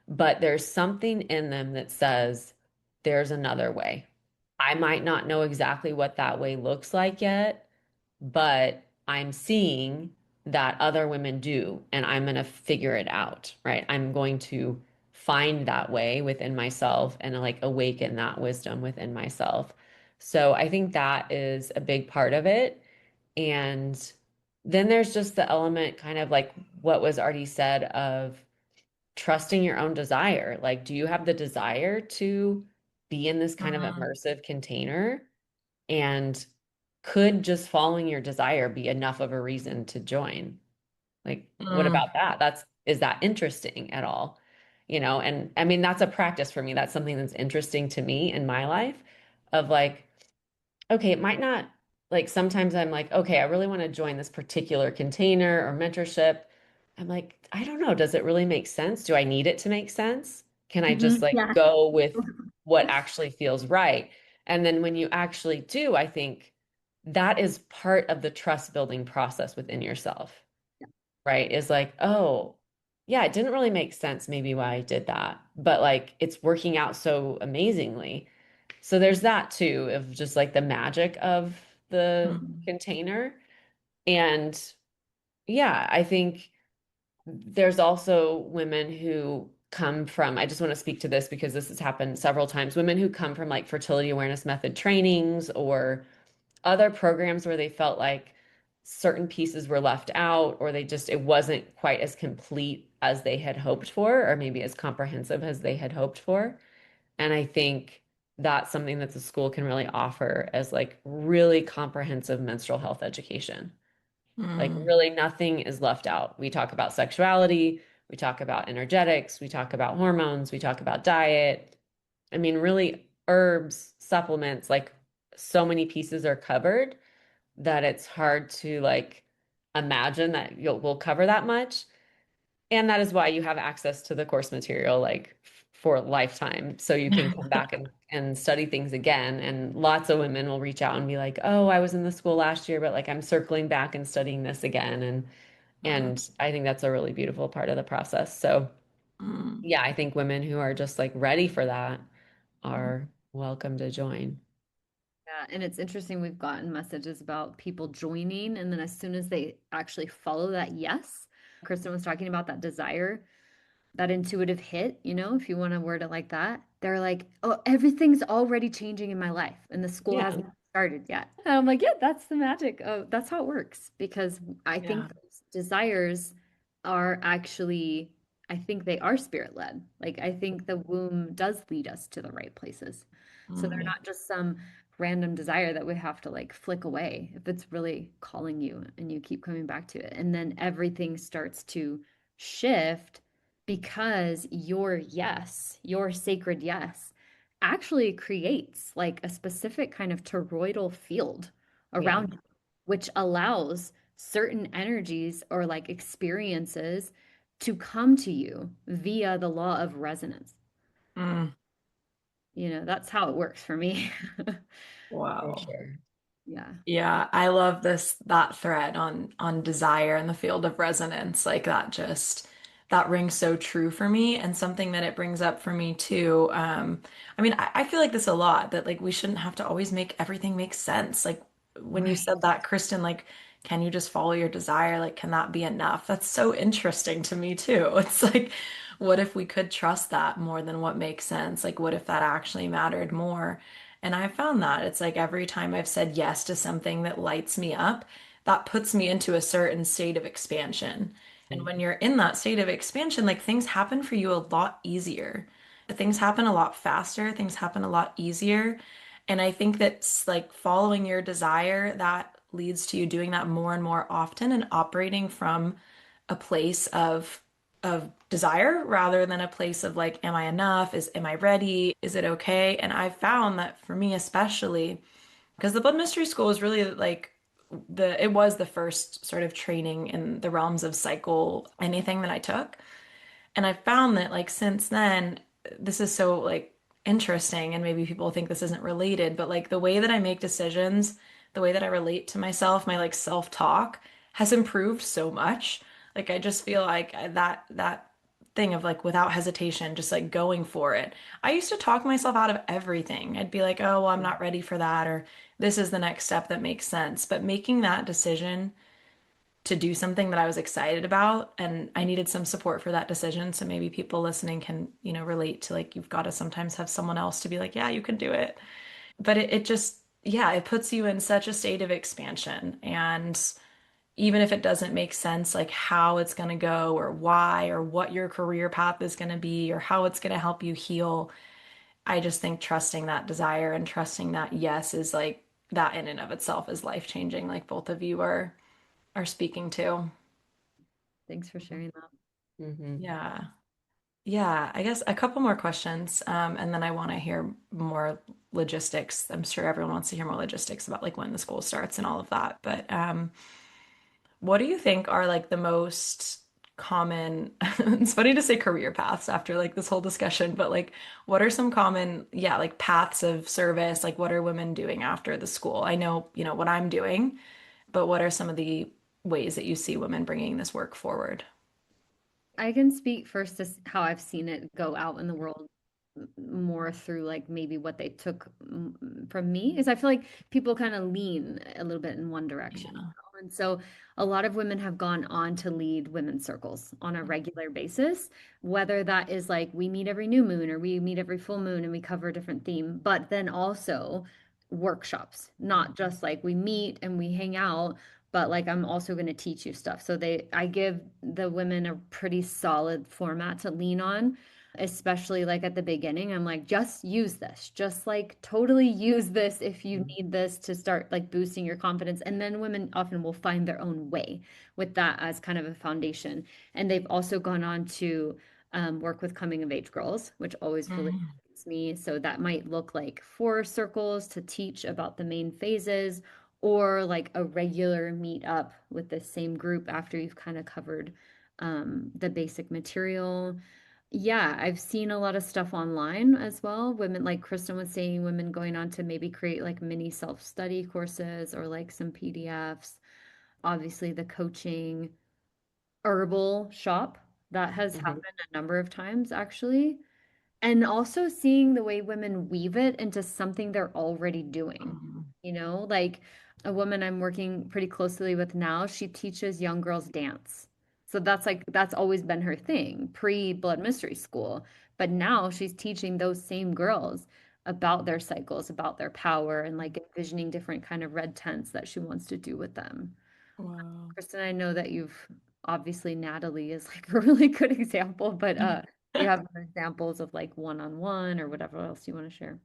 but there's something in them that says there's another way. I might not know exactly what that way looks like yet, but I'm seeing that other women do, and I'm going to figure it out, right? I'm going to find that way within myself and like awaken that wisdom within myself. So I think that is a big part of it. And then there's just the element, kind of like what was already said, of trusting your own desire. Like, do you have the desire to be in this kind of Mm, immersive container? And could just following your desire be enough of a reason to join? Like, what mm, about that? Is that interesting at all? You know, and I mean, that's a practice for me. That's something that's interesting to me in my life of like, okay, it might not, like sometimes I'm like, okay, I really want to join this particular container or mentorship. I'm like, I don't know, does it really make sense? Do I need it to make sense? Can I just like Yeah. go with what actually feels right. And then when you actually do, I think that is part of the trust building process within yourself, right? Is like, oh, yeah, it didn't really make sense maybe why I did that, but like it's working out so amazingly. So there's that too, of just like the magic of the Mm. container. And yeah, I think there's also women who come from, I just want to speak to this because this has happened several times, women who come from like fertility awareness method trainings or other programs where they felt like certain pieces were left out or they just, it wasn't quite as complete as they had hoped for, or maybe as comprehensive as they had hoped for. And I think that's something that the school can really offer as like really comprehensive menstrual health education. Like Mm. really nothing is left out. We talk about sexuality, we talk about energetics, we talk about hormones, we talk about diet. I mean, really herbs, supplements, like so many pieces are covered that it's hard to like imagine that we'll cover that much. And that is why you have access to the course material like for a lifetime. So you can come back and study things again. And lots of women will reach out and be like, oh, I was in the school last year, but like I'm circling back and studying this again. Mm. And I think that's a really beautiful part of the process. So Mm. yeah, I think women who are just like ready for that are welcome to join. Yeah, and it's interesting. We've gotten messages about people joining, and then as soon as they actually follow that yes, Kristen was talking about that desire, that intuitive hit, if you want to word it like that. They're like, oh, everything's already changing in my life, and the school Yeah. hasn't started yet. And I'm like, yeah, that's the magic. Oh, that's how it works. Because I think Yeah. those desires are actually, I think they are spirit led. Like, I think the womb does lead us to the right places. So they're Mm. not just some random desire that we have to like flick away if it's really calling you and you keep coming back to it. And then everything starts to shift because your yes, your sacred yes, actually creates like a specific kind of toroidal field Yeah. around you, which allows certain energies or like experiences to come to you via the law of resonance. Mm. That's how it works for me. For Wow. sure. Yeah. Yeah, I love that thread on desire and the field of resonance. Like that rings so true for me and something that it brings up for me too. I mean, I feel like this a lot that like we shouldn't have to always make everything make sense. Like when you Right. said that, Kristen, like, can you just follow your desire? Like, can that be enough? That's so interesting to me too. It's like, what if we could trust that more than what makes sense? Like, what if that actually mattered more? And I found that it's like every time I've said yes to something that lights me up, that puts me into a certain state of expansion. And when you're in that state of expansion, like things happen for you a lot easier. Things happen a lot faster, things happen a lot easier. And I think that's like following your desire that leads to you doing that more and more often and operating from a place of desire rather than a place of like, am I enough? Am I ready? Is it okay? And I found that for me especially, because the Blood Mystery School is really like it was the first sort of training in the realms of cycle anything that I took. And I found that like since then, this is so like interesting, and maybe people think this isn't related, but like the way that I make decisions, the way that I relate to myself, my like self-talk has improved so much. Like I just feel like that thing of like without hesitation, just like going for it. I used to talk myself out of everything. I'd be like, oh, well, I'm not ready for that, or this is the next step that makes sense. But making that decision to do something that I was excited about and I needed some support for that decision. So maybe people listening can, relate to like you've got to sometimes have someone else to be like, yeah, you can do it. But it just, yeah, it puts you in such a state of expansion. And even if it doesn't make sense, like how it's going to go or why or what your career path is going to be or how it's going to help you heal, I just think trusting that desire and trusting that yes is like that in and of itself is life changing, like both of you are speaking to. Thanks for sharing that. Mm-hmm. Yeah. Yeah, I guess a couple more questions, and then I want to hear more logistics. I'm sure everyone wants to hear more logistics about like when the school starts and all of that. But what do you think are like the most common, it's funny to say career paths after like this whole discussion, but like what are some common, yeah, like paths of service? Like what are women doing after the school? I know, what I'm doing, but what are some of the ways that you see women bringing this work forward? I can speak first to how I've seen it go out in the world more through like maybe what they took from me is I feel like people kind of lean a little bit in one direction, you Yeah. know? And so a lot of women have gone on to lead women's circles on a regular basis, whether that is like we meet every new moon or we meet every full moon and we cover a different theme, but then also workshops, not just like we meet and we hang out, but like I'm also going to teach you stuff. So I give the women a pretty solid format to lean on, especially like at the beginning. I'm like, just use this, just like totally use this if you need this to start like boosting your confidence. And then women often will find their own way with that as kind of a foundation. And they've also gone on to work with coming of age girls, which always really Mm. excites me. So that might look like 4 circles to teach about the main phases, or like a regular meet up with the same group after you've kind of covered the basic material. Yeah, I've seen a lot of stuff online as well. Women, like Kristen was saying, women going on to maybe create like mini self-study courses or like some PDFs. Obviously, the coaching herbal shop that has Mhm. happened a number of times actually. And also seeing the way women weave it into something they're already doing. Mm. You know, like a woman I'm working pretty closely with now, she teaches young girls dance. So that's always been her thing, pre-blood mystery school. But now she's teaching those same girls about their cycles, about their power, and like envisioning different kind of red tents that she wants to do with them. Wow. Kristen, I know that you've obviously Natalie is like a really good example, but do you have other examples of like one-on-one or whatever else you want to share?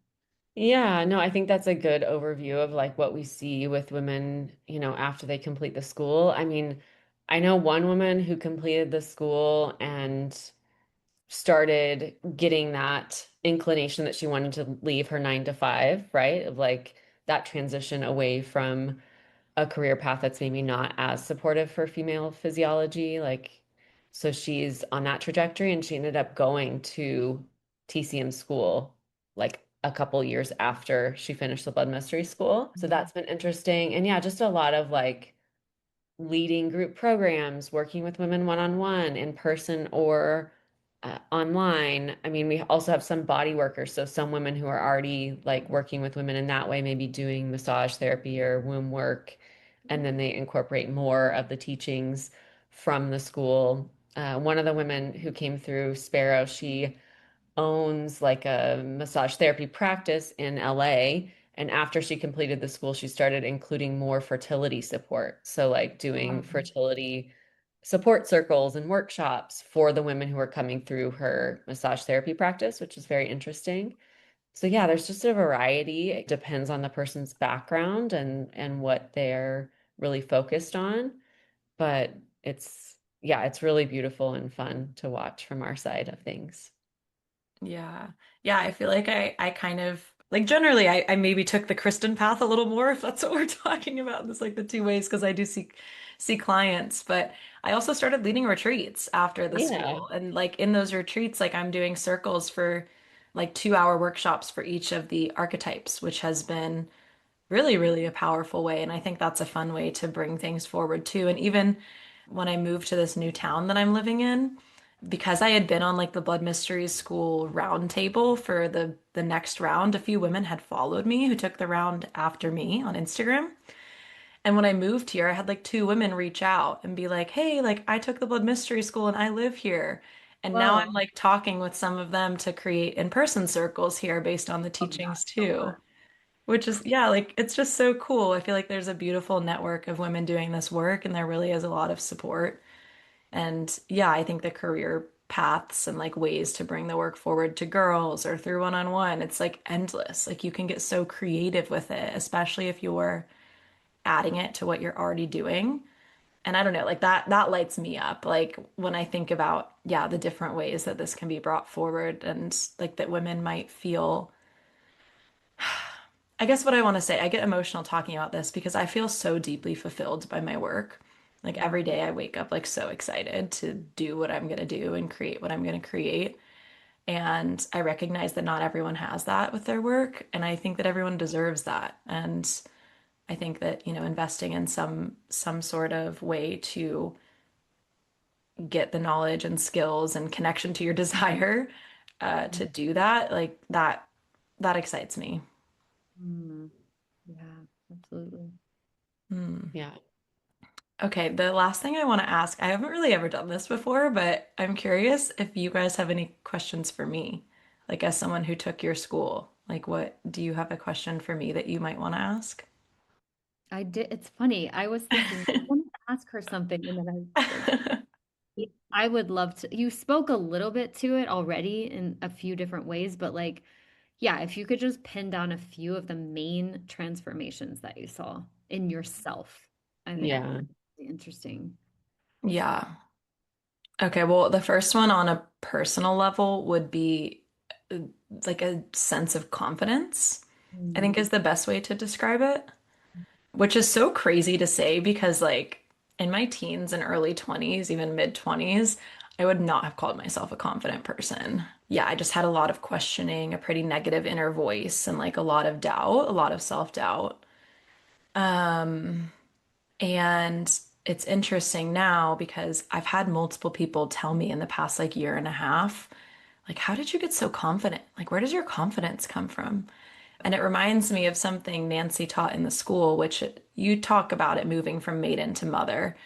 Yeah, no, I think that's a good overview of like what we see with women, after they complete the school. I mean, I know one woman who completed the school and started getting that inclination that she wanted to leave her 9 to 5, right? Of like that transition away from a career path that's maybe not as supportive for female physiology. Like, so she's on that trajectory and she ended up going to TCM school like a couple years after she finished the blood mystery school. So that's been interesting. And yeah, just a lot of like leading group programs, working with women one-on-one in person or online. I mean, we also have some body workers, so some women who are already like working with women in that way, maybe doing massage therapy or womb work, and then they incorporate more of the teachings from the school. One of the women who came through Sparrow, she owns like a massage therapy practice in LA. And after she completed the school, she started including more fertility support. So, like doing fertility support circles and workshops for the women who are coming through her massage therapy practice, which is very interesting. So, yeah, there's just a variety. It depends on the person's background and what they're really focused on. But yeah, it's really beautiful and fun to watch from our side of things. Yeah. Yeah, I feel like I kind of like generally I maybe took the Kristen path a little more if that's what we're talking about. There's like the two ways because I do see clients, but I also started leading retreats after the Yeah. school. And like in those retreats, like I'm doing circles for like 2-hour workshops for each of the archetypes, which has been really, really a powerful way. And I think that's a fun way to bring things forward too. And even when I moved to this new town that I'm living in, because I had been on like the Blood Mysteries School round table for the next round, a few women had followed me who took the round after me on Instagram. And when I moved here, I had like 2 women reach out and be like, "Hey, like I took the Blood Mystery School and I live here." And now I'm Whoa, like talking with some of them to create in-person circles here based on the love that teachings so too. much. Which is, yeah, like it's just so cool. I feel like there's a beautiful network of women doing this work, and there really is a lot of support. And yeah, I think the career paths and like ways to bring the work forward to girls or through one-on-one, it's like endless. Like you can get so creative with it, especially if you're adding it to what you're already doing. And I don't know, like that lights me up. Like when I think about, yeah, the different ways that this can be brought forward and like that women might feel I guess what I want to say, I get emotional talking about this because I feel so deeply fulfilled by my work. Like every day I wake up like so excited to do what I'm going to do and create what I'm going to create. And I recognize that not everyone has that with their work, and I think that everyone deserves that. And I think that, investing in some sort of way to get the knowledge and skills and connection to your desire to do that, like that excites me. Mm, yeah, absolutely. Hmm. Yeah. Okay, the last thing I want to ask, I haven't really ever done this before, but I'm curious if you guys have any questions for me, like as someone who took your school. Like, what do you have a question for me that you might want to ask? I did. It's funny. I was thinking, I want to ask her something, and then I was like, I would love to. You spoke a little bit to it already in a few different ways, but like, yeah, if you could just pin down a few of the main transformations that you saw in yourself, I think Yeah. interesting. Yeah. Okay, well, the first one on a personal level would be uh, like a sense of confidence, I think Mm, is the best way to describe it, which is so crazy to say because, like, in my teens and early 20s, even mid 20s, I would not have called myself a confident person. Yeah, I just had a lot of questioning, a pretty negative inner voice, and like a lot of doubt, a lot of self-doubt. And it's interesting now because I've had multiple people tell me in the past like year and a half, like, how did you get so confident? Like, where does your confidence come from? And it reminds me of something Nancy taught in the school, which you talk about it moving from maiden to mother.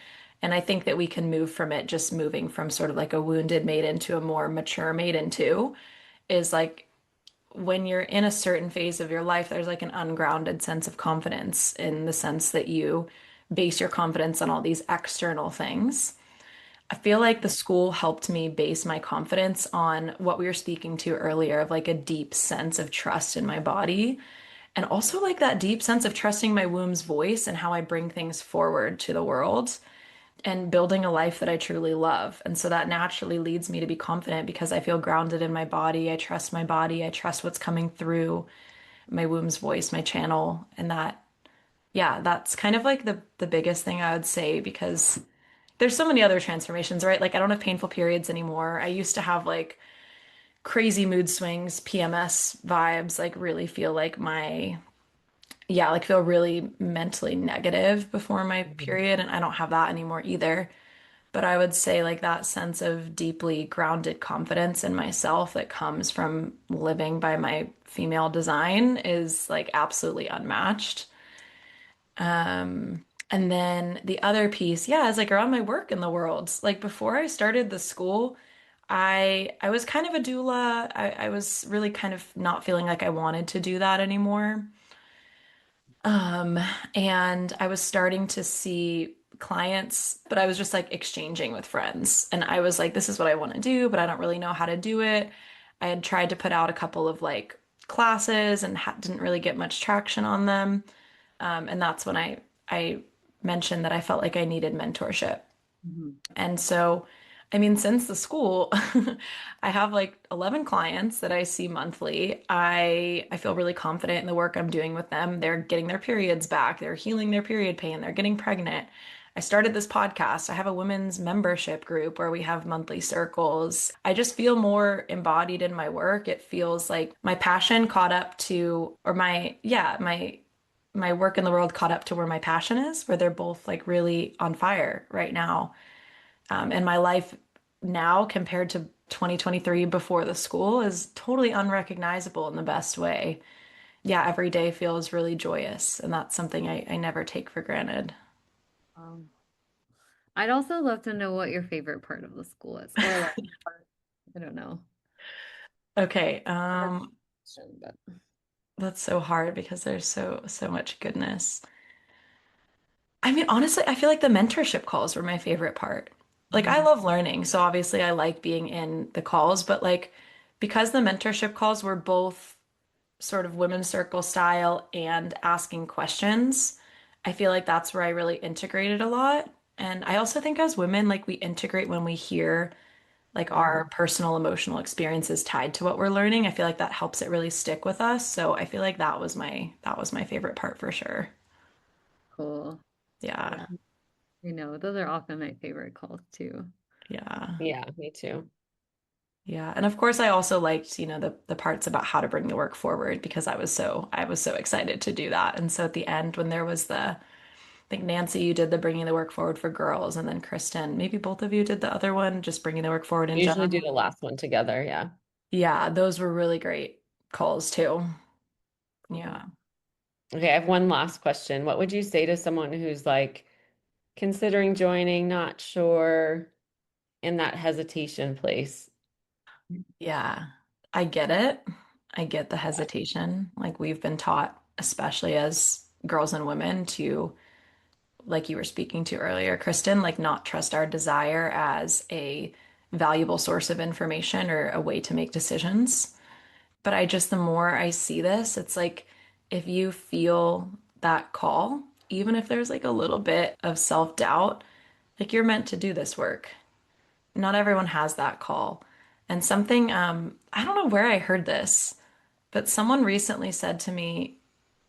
And I think that we can move from it just moving from sort of like a wounded maiden to a more mature maiden too, is like when you're in a certain phase of your life, there's like an ungrounded sense of confidence in the sense that you base your confidence on all these external things. I feel like the school helped me base my confidence on what we were speaking to earlier of like a deep sense of trust in my body. And also like that deep sense of trusting my womb's voice and how I bring things forward to the world and building a life that I truly love. And so that naturally leads me to be confident because I feel grounded in my body. I trust my body. I trust what's coming through my womb's voice, my channel. And that, yeah, that's kind of like the biggest thing I would say because there's so many other transformations, right? Like I don't have painful periods anymore. I used to have like crazy mood swings, PMS vibes, like really feel like yeah, like feel really mentally negative before my Mhm. period. And I don't have that anymore either. But I would say like that sense of deeply grounded confidence in myself that comes from living by my female design is like absolutely unmatched. And then the other piece, yeah, is like around my work in the world. Like before I started the school, I was kind of a doula. I was really kind of not feeling like I wanted to do that anymore. Um, and I was starting to see clients, but I was just like exchanging with friends. And I was like, this is what I want to do, but I don't really know how to do it. I had tried to put out a couple of like classes and ha didn't really get much traction on them. And that's when I mentioned that I felt like I needed mentorship. mhm. And so, I mean, since the school, I have like 11 clients that I see monthly. I feel really confident in the work I'm doing with them. They're getting their periods back. They're healing their period pain. They're getting pregnant. I started this podcast. I have a women's membership group where we have monthly circles. I just feel more embodied in my work. It feels like my passion caught up to, or yeah, my work in the world caught up to where my passion is, where they're both like really on fire right now. And my life now compared to 2023 before the school is totally unrecognizable in the best way. Yeah, every day feels really joyous, and that's something I never take for granted. Um, I'd also love to know what your favorite part of the school is, or like, I don't know. Okay, But that's so hard because there's so much goodness. I mean, honestly, I feel like the mentorship calls were my favorite part. Like, I Mhm. love learning, so obviously I like being in the calls, but like because the mentorship calls were both sort of women's circle style and asking questions, I feel like that's where I really integrated a lot. And I also think as women, like we integrate when we hear like our personal emotional experiences tied to what we're learning. I feel like that helps it really stick with us. So I feel like that was my favorite part for sure. Cool. Yeah. Yeah. I know those are often my favorite calls too. Yeah. Yeah, me too. Yeah. And of course I also liked, the parts about how to bring the work forward because I was so excited to do that. And so at the end when there was I think Nancy, you did the bringing the work forward for girls, and then Kristen, maybe both of you did the other one, just bringing the work forward in We usually do general. the last one together. Yeah. Yeah, those were really great calls too. Oh, Yeah. Okay, I have one last question. What would you say to someone who's like considering joining, not sure, in that hesitation place? Yeah. I get it. I get the hesitation. Like we've been taught, especially as girls and women, to, like you were speaking to earlier, Kristen, like not trust our desire as a valuable source of information or a way to make decisions. But the more I see this, it's like if you feel that call, even if there's like a little bit of self-doubt, like you're meant to do this work. Not everyone has that call. And something, I don't know where I heard this, but someone recently said to me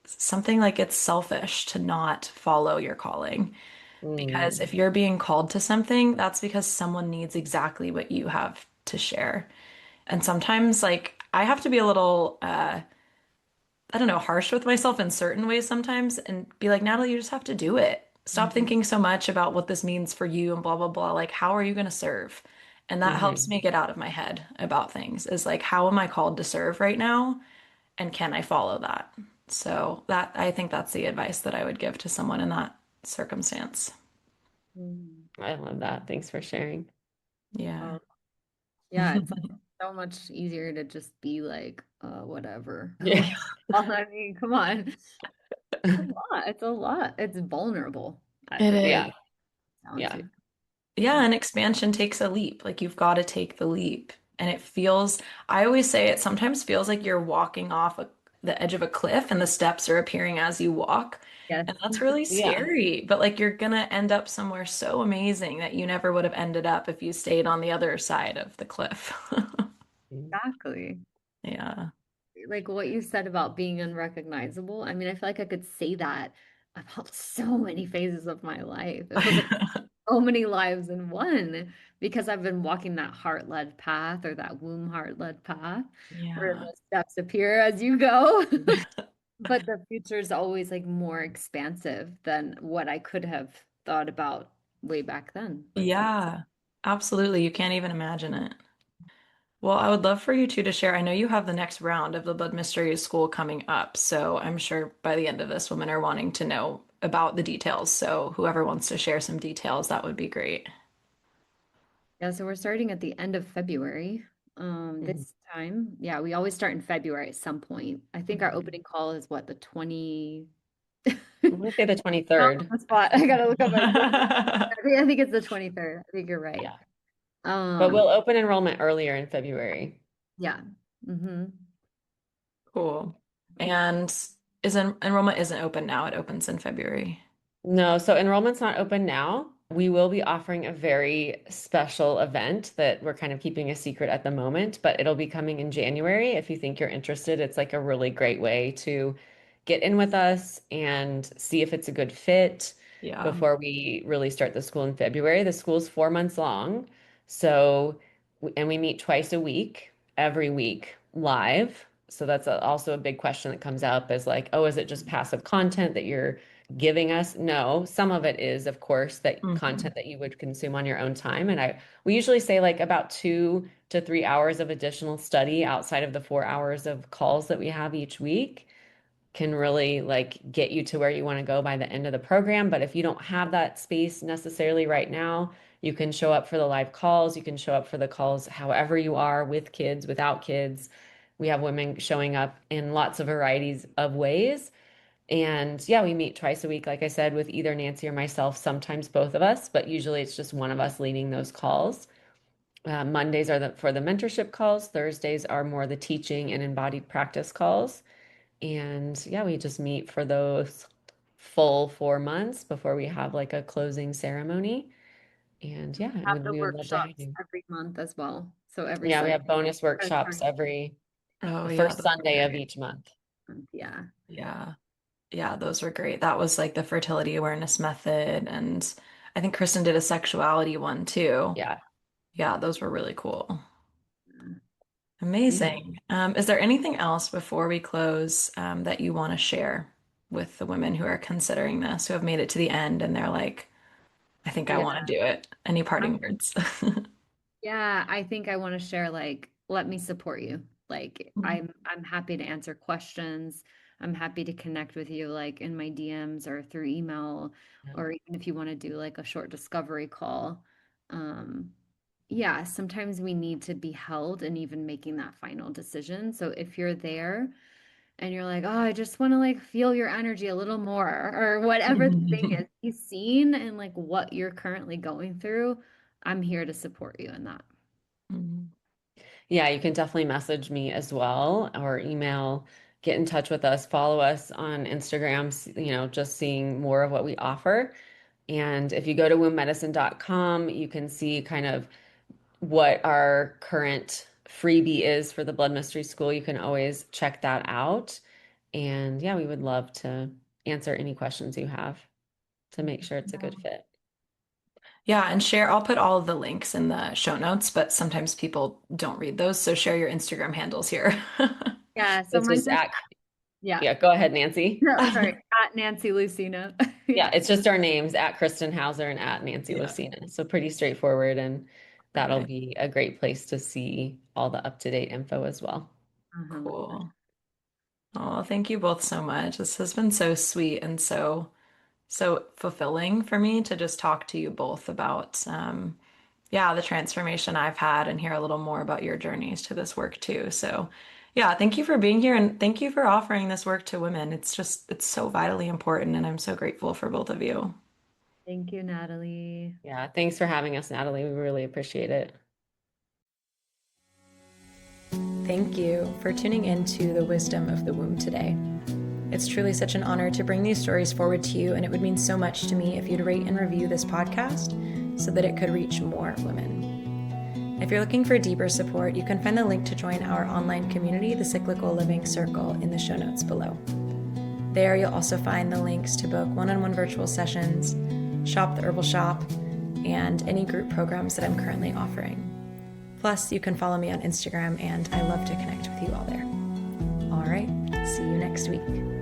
something like it's selfish to not follow your calling. Because Mm, if you're being called to something, that's because someone needs exactly what you have to share. And sometimes, like, I have to be a little, I don't know, harsh with myself in certain ways sometimes and be like, Natalie, you just have to do it. Stop mhm, thinking so much about what this means for you and blah, blah, blah. Like, how are you going to serve? And that helps hmm me get out of my head about things is like, how am I called to serve right now? And can I follow that? So that I think that's the advice that I would give to someone in that circumstance. mhm. I love that. Thanks for sharing. Yeah. Oh, yeah, it's like so much easier to just be like, whatever. Yeah. I mean, come on. It's a lot. It's a lot. It's vulnerable. It Yeah. is. Down Yeah. to. Yeah, and expansion takes a leap. Like you've got to take the leap. And it feels, I always say it sometimes feels like you're walking off the edge of a cliff and the steps are appearing as you walk. Yes. And that's really Yeah. scary. But like you're gonna end up somewhere so amazing that you never would have ended up if you stayed on the other side of the cliff. Exactly. Yeah. Like what you said about being unrecognizable. I mean, I feel like I could say that about so many phases of my life. It feels like so many lives in one because I've been walking that heart-led path or that womb heart-led path where Yeah. the steps appear as you go. But the future is always like more expansive than what I could have thought about way back then, for example. Yeah. Absolutely. You can't even imagine it. Well, I would love for you two to share. I know you have the next round of the Blood Mysteries School coming up, so I'm sure by the end of this, women are wanting to know about the details. So whoever wants to share some details, that would be great. Yeah, so we're starting at the end of February. Mhm. This time, yeah, we always start in February at some point. I think our Mhm. opening call is what, the 20. I'm gonna say the Now on 23rd. the spot. I gotta look up my phone. I think it's the 23rd. I think you're right. Yeah. But Um, we'll open enrollment earlier in February. yeah. Hmm. Cool. And enrollment isn't open now, it opens in February. No, so enrollment's not open now. We will be offering a very special event that we're kind of keeping a secret at the moment, but it'll be coming in January. If you think you're interested, it's like a really great way to get in with us and see if it's a good fit Yeah. before we really start the school in February. The school's 4 months long. So, and we meet twice a week, every week live. So that's also a big question that comes up is like, oh, is it just passive content that you're giving us? No, some of it is, of course, that Mhm. content that you would consume on your own time. And we usually say like about 2 to 3 hours of additional study outside of the 4 hours of calls that we have each week can really like get you to where you want to go by the end of the program. But if you don't have that space necessarily right now, you can show up for the live calls. You can show up for the calls however you are, with kids, without kids. We have women showing up in lots of varieties of ways. And yeah, we meet twice a week, like I said, with either Nancy or myself, sometimes both of us, but usually it's just one of us leading those calls. Mondays are for the mentorship calls. Thursdays are more the teaching and embodied practice calls. And yeah, we just meet for those full 4 months before we have like a closing ceremony. And yeah, Have the we would love to have workshops you. every month as well. So every Yeah, we Sunday. have bonus workshops Sorry. every Oh the yeah, first those were Sunday of great. each month. Yeah. Yeah. Yeah, those were great. That was like the fertility awareness method. And I think Kristen did a sexuality one too. Yeah. Yeah, those were really cool. Yeah. Amazing. Is there anything else before we close that you want to share with the women who are considering this, who have made it to the end and they're like, I think I Yeah. want to do it? Any parting words? Yeah, I think I want to share like let me support you. Like I'm happy to answer questions. I'm happy to connect with you like in my DMs or through email or even if you want to do like a short discovery call. Um yeah, sometimes we need to be held and even making that final decision. So if you're there and you're like, "Oh, I just want to like feel your energy a little more," or whatever the thing is, be seen and like what you're currently going through, I'm here to support you in that. Yeah, you can definitely message me as well or email, get in touch with us, follow us on Instagram, just seeing more of what we offer. And if you go to wombmedicine.com, you can see kind of what our current freebie is for the Blood Mystery School. You can always check that out. And yeah, we would love to answer any questions you have to make sure it's a good fit. Yeah, and share. I'll put all of the links in the show notes, but sometimes people don't read those, so share your Instagram handles here. Yeah, so It's mine's just just, at, yeah. yeah, go ahead, Nancy. No, sorry, at Nancy Lucina. Yeah, Yeah. it's just our names at Kristin Hauser and at Nancy Yeah. Lucina. So pretty straightforward, and that'll Perfect. be a great place to see all the up-to-date info as well. 100%. Cool. Oh, thank you both so much. This has been so sweet and so fulfilling for me to just talk to you both about yeah, the transformation I've had and hear a little more about your journeys to this work too. So, yeah, thank you for being here and thank you for offering this work to women. It's so vitally important and I'm so grateful for both of you. Thank you, Natalie. Yeah, thanks for having us, Natalie. We really appreciate it. Thank you for tuning into the wisdom of the womb today. It's truly such an honor to bring these stories forward to you, and it would mean so much to me if you'd rate and review this podcast so that it could reach more women. If you're looking for deeper support, you can find the link to join our online community, the Cyclical Living Circle, in the show notes below. There, you'll also find the links to book one-on-one virtual sessions, shop the herbal shop, and any group programs that I'm currently offering. Plus, you can follow me on Instagram, and I love to connect with you all there. All right, see you next week.